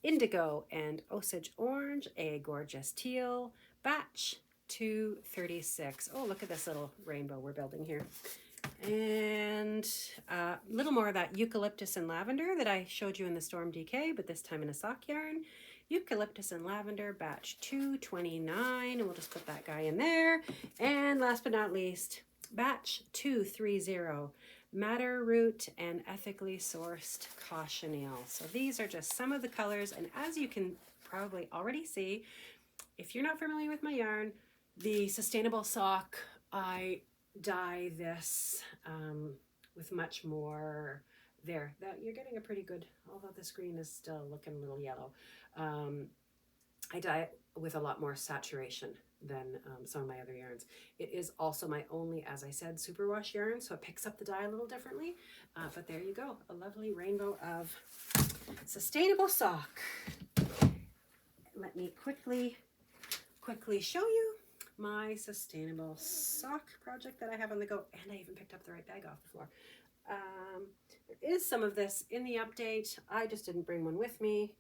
[SPEAKER 1] Indigo and Osage Orange, a gorgeous teal, batch 236. Oh, look at this little rainbow we're building here. And a little more of that eucalyptus and lavender that I showed you in the Storm DK, but this time in a sock yarn. Eucalyptus and lavender, batch 229, and we'll just put that guy in there. And last but not least, batch 230, madder root and ethically sourced cochineal. So these are just some of the colors, and as you can probably already see, if you're not familiar with my yarn, the sustainable sock, I dye this with much more there. That you're getting a pretty good, although this green is still looking a little yellow. I dye it with a lot more saturation than some of my other yarns. It is also my only, as I said, superwash yarn, so it picks up the dye a little differently. But there you go, a lovely rainbow of sustainable sock. Let me quickly show you my sustainable sock project that I have on the go, and I even picked up the right bag off the floor. There is some of this in the update. I just didn't bring one with me.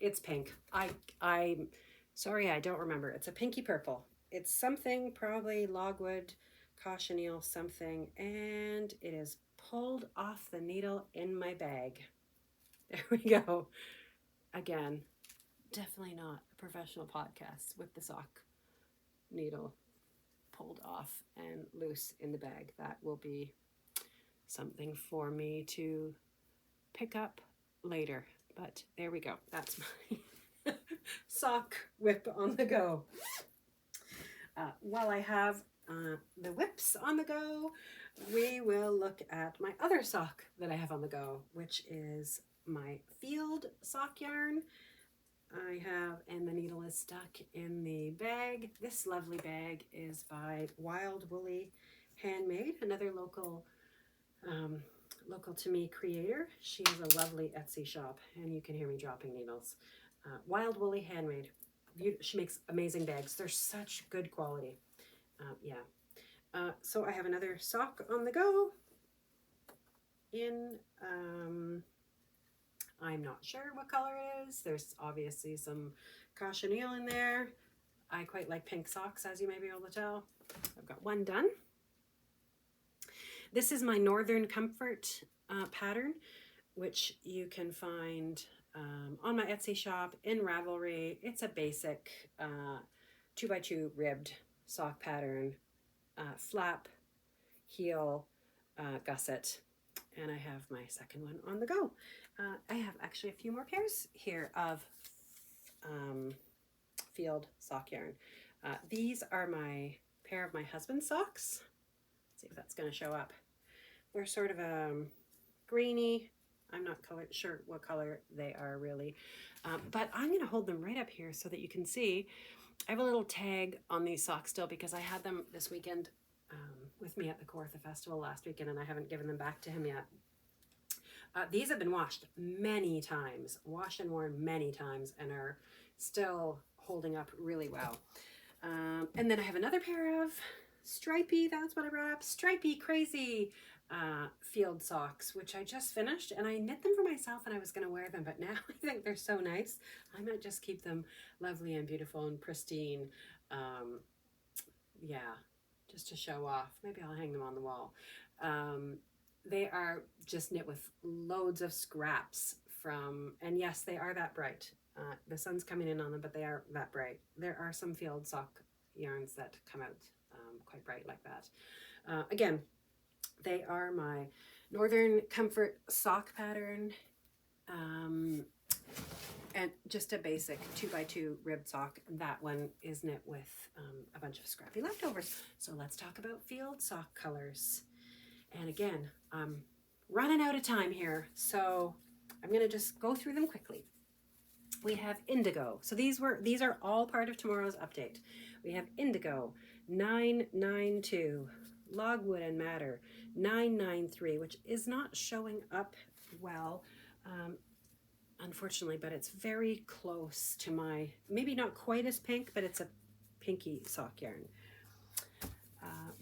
[SPEAKER 1] It's pink. I'm sorry, I don't remember. It's a pinky purple. It's something, probably logwood, cochineal something, and it is pulled off the needle in my bag. There we go. Again, definitely not a professional podcast with the sock needle pulled off and loose in the bag. That will be something for me to pick up later. But there we go. That's my sock whip on the go. While I have the whips on the go, we will look at my other sock that I have on the go, which is my field sock yarn. I have, and the needle is stuck in the bag. This lovely bag is by Wild Woolly Handmade, another local to me creator. She has a lovely Etsy shop, and you can hear me dropping needles. Wild Woolly Handmade. She makes amazing bags. They're such good quality. So I have another sock on the go in, I'm not sure what color it is. There's obviously some cochineal in there. I quite like pink socks, as you may be able to tell. I've got one done. This is my Northern Comfort pattern, which you can find on my Etsy shop in Ravelry. It's a basic 2x2 ribbed sock pattern, flap, heel, gusset, and I have my second one on the go. I have actually a few more pairs here of field sock yarn. These are my pair of my husband's socks. Let's see if that's going to show up. They're sort of grainy. I'm not sure what color they are really, but I'm going to hold them right up here so that you can see. I have a little tag on these socks still because I had them this weekend with me at the Kawartha Festival last weekend, and I haven't given them back to him yet. These have been washed many times, washed and worn many times, and are still holding up really well. And then I have another pair of stripy, that's what I brought up, stripy crazy field socks, which I just finished, and I knit them for myself and I was going to wear them, but now I think they're so nice. I might just keep them lovely and beautiful and pristine. Yeah, just to show off. Maybe I'll hang them on the wall. They are just knit with loads of scraps from, and yes, they are that bright. The sun's coming in on them, but they are that bright. There are some field sock yarns that come out quite bright like that. Again, they are my Northern Comfort sock pattern, and just a basic 2x2 ribbed sock. That one is knit with a bunch of scrappy leftovers. So let's talk about field sock colors. And again, I'm running out of time here, so I'm going to just go through them quickly. We have indigo. So these are all part of tomorrow's update. We have indigo 992, logwood and madder 993, which is not showing up well, unfortunately, but it's very close to my, maybe not quite as pink, but it's a pinky sock yarn.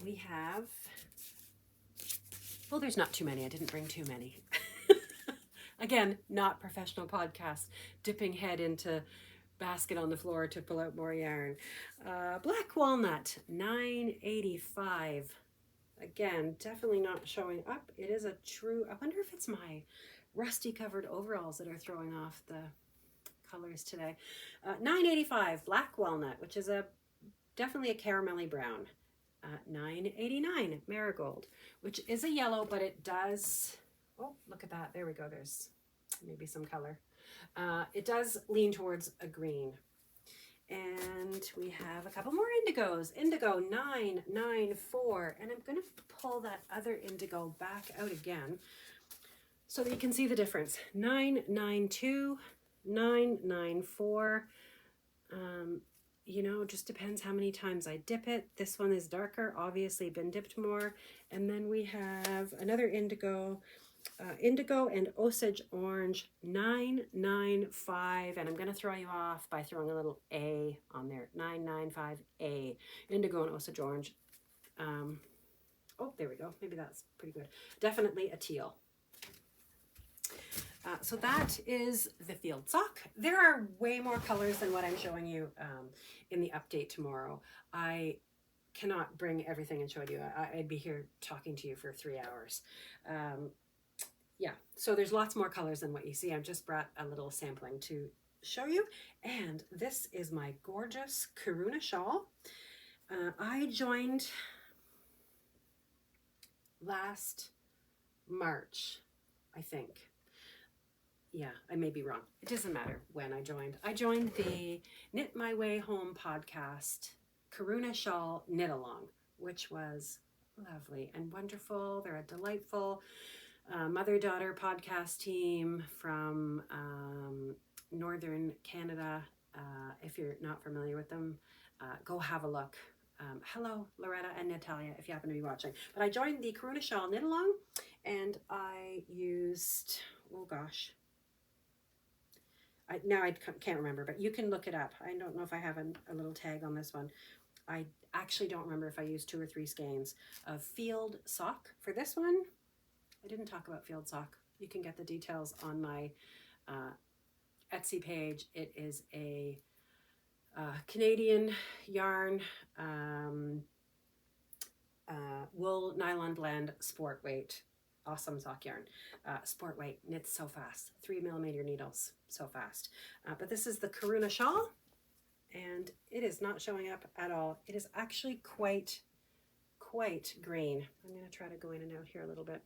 [SPEAKER 1] We have, well, there's not too many. I didn't bring too many. Again, not professional podcast, dipping head into basket on the floor to pull out more yarn. Black walnut, 985. Again, definitely not showing up. It is a true, I wonder if it's my rusty covered overalls that are throwing off the colors today. 985, black walnut, which is definitely a caramelly brown. 989, marigold, which is a yellow, but it does, oh, look at that. There we go. There's maybe some color. It does lean towards a green. And we have a couple more indigos. Indigo 994. And I'm going to pull that other indigo back out again so that you can see the difference. 992, 994. You know, just depends how many times I dip it. This one is darker, obviously been dipped more. And then we have another indigo, indigo and Osage orange 995, and I'm going to throw you off by throwing a little A on there. 995A, indigo and Osage orange. Oh, there we go. Maybe that's pretty good. Definitely a teal. So that is the field sock. There are way more colors than what I'm showing you in the update tomorrow. I cannot bring everything and show you. I'd be here talking to you for 3 hours. Yeah, so there's lots more colors than what you see. I've just brought a little sampling to show you. And this is my gorgeous Kiiruna Shawl. I joined last March, I think. Yeah, I may be wrong. It doesn't matter when I joined. I joined the Knit My Way Home podcast, Kiiruna Shawl Knit Along, which was lovely and wonderful. They're a delightful mother-daughter podcast team from Northern Canada. If you're not familiar with them, go have a look. Hello, Loretta and Natalia, if you happen to be watching. But I joined the Kiiruna Shawl Knit Along, and I used, oh gosh, now I can't remember, but you can look it up. I don't know if I have a little tag on this one. I actually don't remember if I used 2 or 3 skeins of field sock for this one. I didn't talk about field sock. You can get the details on my Etsy page. It is a Canadian yarn, wool nylon blend, sport weight, awesome sock yarn. Sport weight, knits so fast, 3mm needles, so fast. But this is the Kiiruna Shawl, and it is not showing up at all. It is actually quite green. I'm going to try to go in and out here a little bit.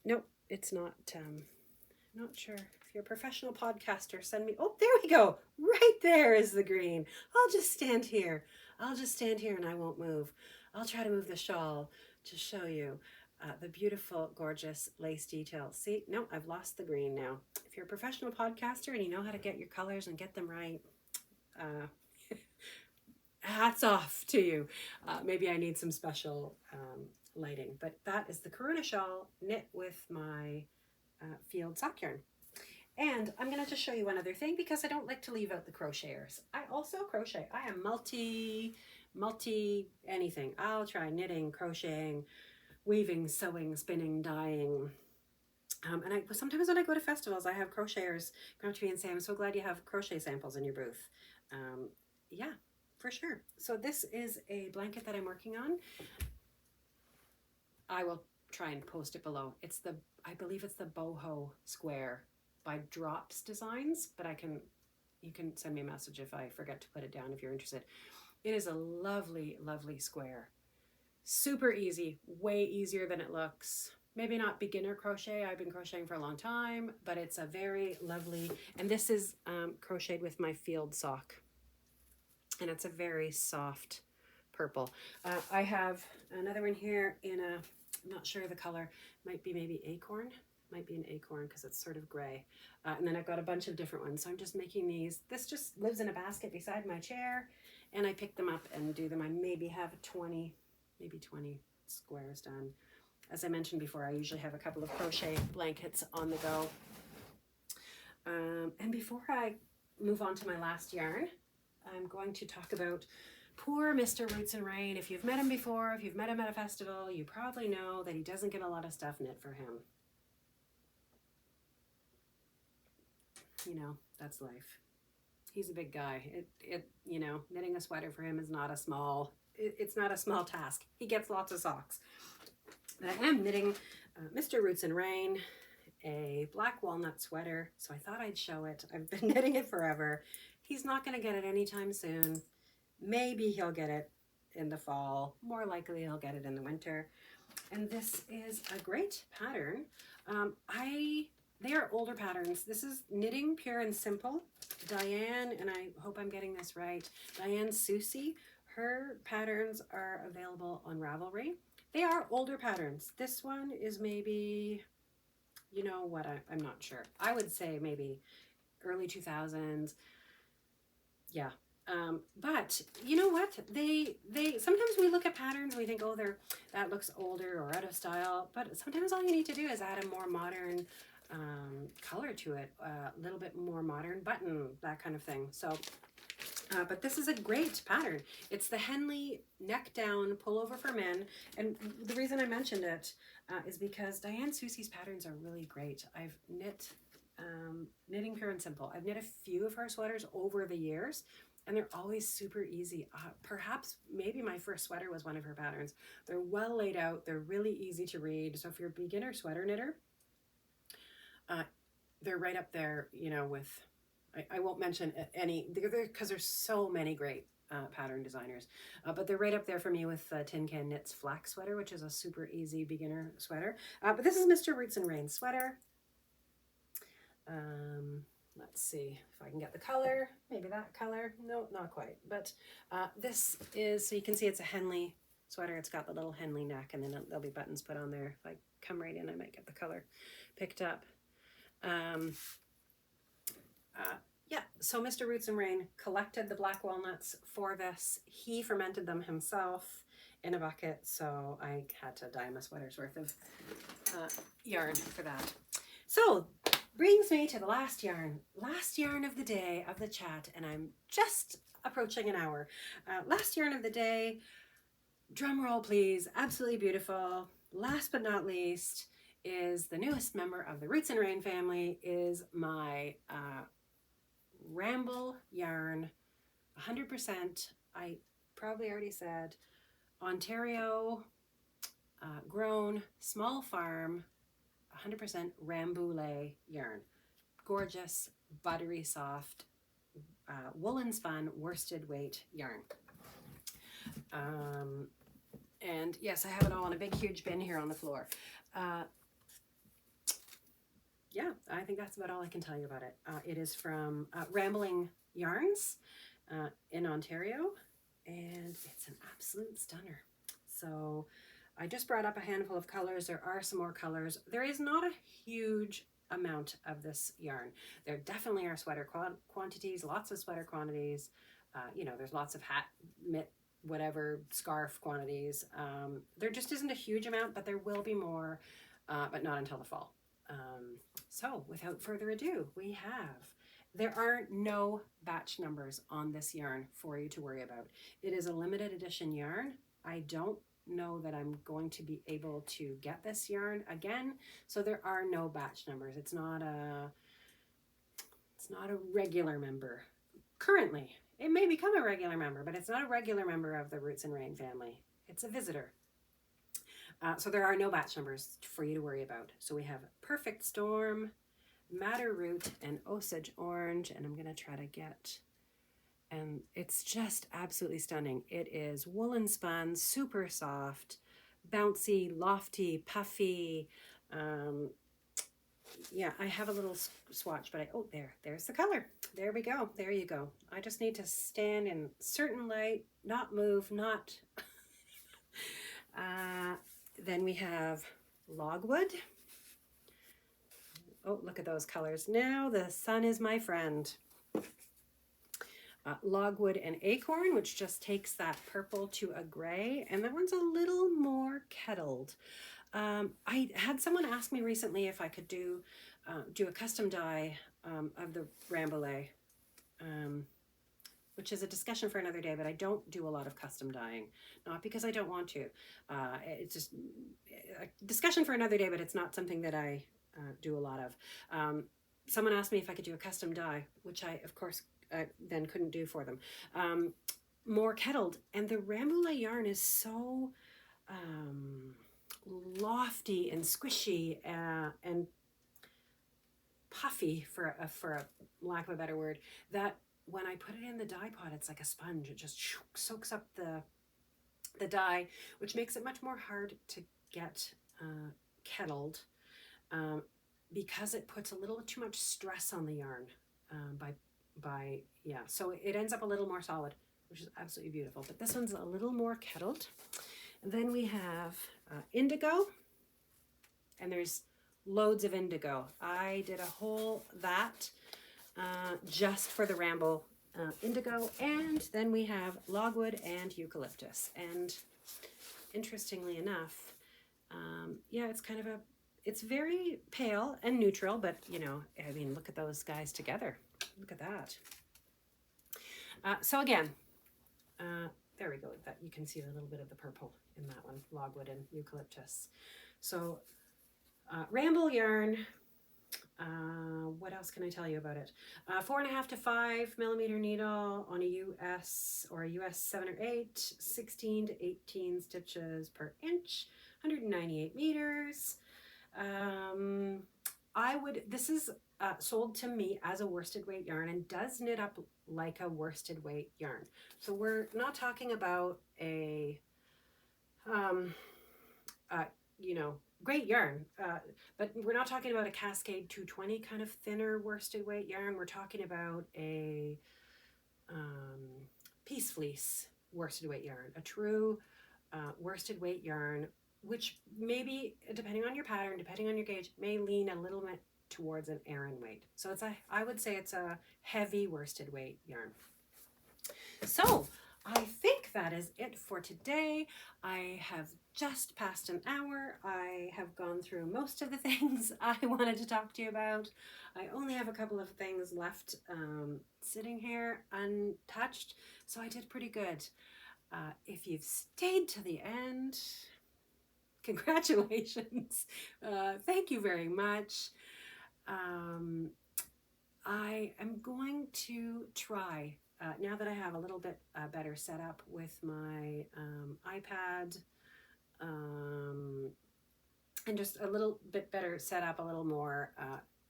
[SPEAKER 1] Nope, it's not Not sure. If you're a professional podcaster, send me. Oh, there we go. Right there is the green. I'll just stand here. I'll just stand here and I won't move. I'll try to move the shawl to show you the beautiful, gorgeous lace details. See, no, I've lost the green now. If you're a professional podcaster and you know how to get your colors and get them right, hats off to you. Maybe I need some special lighting, but that is the Kiiruna Shawl knit with my field sock yarn. And I'm going to just show you one other thing because I don't like to leave out the crocheters. I also crochet. I am multi anything. I'll try knitting, crocheting, weaving, sewing, spinning, dyeing. And sometimes when I go to festivals, I have crocheters come up to me and say, I'm so glad you have crochet samples in your booth. Yeah, for sure. So this is a blanket that I'm working on. I will try and post it below. I believe it's the boho square by Drops Designs, but you can send me a message if I forget to put it down if you're interested. It is a lovely, lovely square. Super easy, way easier than it looks. Maybe not beginner crochet. I've been crocheting for a long time, but it's a very lovely, and this is crocheted with my field sock. And it's a very soft purple. I have another one here in a, I'm not sure the color, might be maybe acorn. Might be an acorn because it's sort of gray. And then I've got a bunch of different ones. So I'm just making these. This just lives in a basket beside my chair and I pick them up and do them. I maybe have 20 squares done. As I mentioned before, I usually have a couple of crochet blankets on the go. And before I move on to my last yarn, I'm going to talk about poor Mr. Roots and Rain. If you've met him before, if you've met him at a festival, you probably know that he doesn't get a lot of stuff knit for him. You know, that's life. He's a big guy. You know, knitting a sweater for him is not a small, it's not a small task. He gets lots of socks. But I am knitting Mr. Roots and Rain, a black walnut sweater. So I thought I'd show it. I've been knitting it forever. He's not going to get it anytime soon. Maybe he'll get it in the fall. More likely he'll get it in the winter. And this is a great pattern. They are older patterns. This is Knitting Pure and Simple. Diane, and I hope I'm getting this right, Diane Soucy, her patterns are available on Ravelry. They are older patterns. This one is maybe, you know what, I'm not sure. I would say maybe early 2000s. Yeah. But you know what? They sometimes we look at patterns and we think, oh, that looks older or out of style. But sometimes all you need to do is add a more modern color to it, a little bit more modern button, that kind of thing. So, but this is a great pattern. It's the Henley Neckdown Pullover for Men. And the reason I mentioned it is because Diane Soucy's patterns are really great. I've knit Knitting Pure and Simple. I've knit a few of her sweaters over the years, and they're always super easy. Perhaps maybe my first sweater was one of her patterns. They're well laid out. They're really easy to read. So if you're a beginner sweater knitter, they're right up there, you know, with, I won't mention any, because there's so many great pattern designers, but they're right up there for me with Tin Can Knits Flax Sweater, which is a super easy beginner sweater. But this is Mr. Roots and Rain sweater. Let's see if I can get the color, maybe that color. No, not quite, but this is, so you can see it's a Henley sweater. It's got the little Henley neck, and then there'll be buttons put on there. If I come right in, I might get the color picked up. Yeah, so Mr. Roots and Rain collected the black walnuts for this. He fermented them himself in a bucket, so I had to dye him a sweater's worth of yarn for that. So brings me to the last yarn of the day of the chat, and I'm just approaching an hour. Last yarn of the day, drum roll please, absolutely beautiful. Last but not least is the newest member of the Roots and Rain family, is my Ramble yarn, 100%, I probably already said, Ontario grown, small farm, 100% Rambouillet yarn. Gorgeous, buttery soft, woolen spun, worsted weight yarn. And yes, I have it all in a big huge bin here on the floor. yeah, I think that's about all I can tell you about it. It is from Rambling Yarns in Ontario, and it's an absolute stunner. So I just brought up a handful of colors. There are some more colors. There is not a huge amount of this yarn. There definitely are sweater quantities, lots of sweater quantities. You know, there's lots of hat, mitt, whatever, scarf quantities. There just isn't a huge amount, but there will be more, but not until the fall. So without further ado, there are no batch numbers on this yarn for you to worry about. It is a limited edition yarn. I don't know that I'm going to be able to get this yarn again, so there are no batch numbers. It's not a regular member. Currently, it may become a regular member, but it's not a regular member of the Roots and Rain family. It's a visitor. So there are no batch numbers for you to worry about. So we have Perfect Storm, Madder Root, and Osage Orange, and I'm going to try to get, and it's just absolutely stunning. It is woolen spun, super soft, bouncy, lofty, puffy. Yeah, I have a little swatch, but there's the color. There we go. There you go. I just need to stand in certain light, not move, not... Then we have Logwood. Oh, look at those colors. Now the sun is my friend. Logwood and Acorn, which just takes that purple to a gray. And that one's a little more kettled. I had someone ask me recently if I could do a custom dye of the Ramble, which is a discussion for another day, but I don't do a lot of custom dyeing. Not because I don't want to. It's just a discussion for another day, but it's not something that I do a lot of. Someone asked me if I could do a custom dye, which I, of course, then couldn't do for them. More kettled, and the Ramble yarn is so lofty and squishy and puffy, for a lack of a better word, that when I put it in the dye pot, it's like a sponge. It just soaks up the dye, which makes it much more hard to get kettled because it puts a little too much stress on the yarn so it ends up a little more solid, which is absolutely beautiful. But this one's a little more kettled. And then we have indigo, and there's loads of indigo. I did a whole just for the Ramble indigo, and then we have logwood and eucalyptus. And interestingly enough, it's very pale and neutral, but you know, I mean, look at those guys together. Look at that. So again, there we go. That you can see a little bit of the purple in that one, logwood and eucalyptus. So Ramble yarn. What else can I tell you about it? 4.5 to 5 millimeter needle on a US or a US 7 or 8, 16 to 18 stitches per inch, 198 meters. This is sold to me as a worsted weight yarn and does knit up like a worsted weight yarn. So we're not talking about a, great yarn, but we're not talking about a Cascade 220 kind of thinner worsted weight yarn. We're talking about a Peace Fleece worsted weight yarn, a true worsted weight yarn, which maybe, depending on your pattern, depending on your gauge, may lean a little bit towards an Aran weight. So I would say it's a heavy worsted weight yarn. So I think that is it for today. I have just passed an hour. I have gone through most of the things I wanted to talk to you about. I only have a couple of things left sitting here untouched, so I did pretty good. If you've stayed to the end, congratulations. Thank you very much. I am going to try, now that I have a little bit better setup with my iPad, and just a little bit better setup, a little more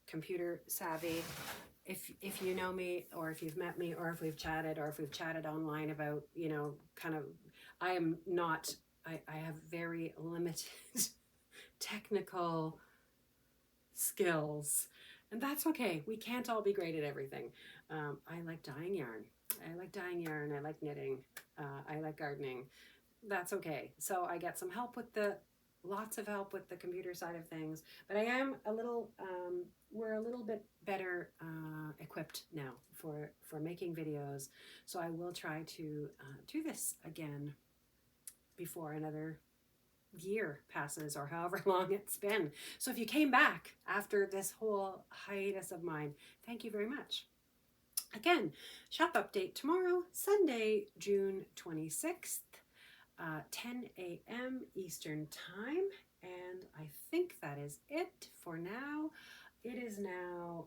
[SPEAKER 1] computer savvy. If you know me, or if you've met me, or if we've chatted online about, I have very limited technical skills. And that's okay. We can't all be great at everything. I like dyeing yarn. I like dyeing yarn. I like knitting. I like gardening. That's okay. So I get some help with lots of help with the computer side of things. But I am a little, we're a little bit better equipped now for making videos. So I will try to do this again before another year passes, or however long it's been. So if you came back after this whole hiatus of mine, thank you very much. Again, shop update tomorrow, Sunday, June 26th, 10 a.m. Eastern Time. And I think that is it for now. It is now,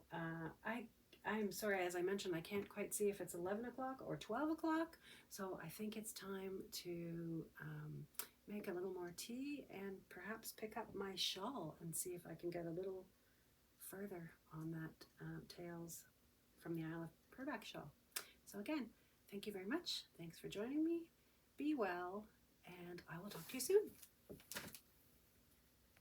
[SPEAKER 1] I'm sorry, as I mentioned, I can't quite see if it's 11 o'clock or 12 o'clock. So I think it's time to make a little more tea and perhaps pick up my shawl and see if I can get a little further on that Tales from the Isle of Purbeck shawl. So again, thank you very much. Thanks for joining me. Be well, and I will talk to you soon.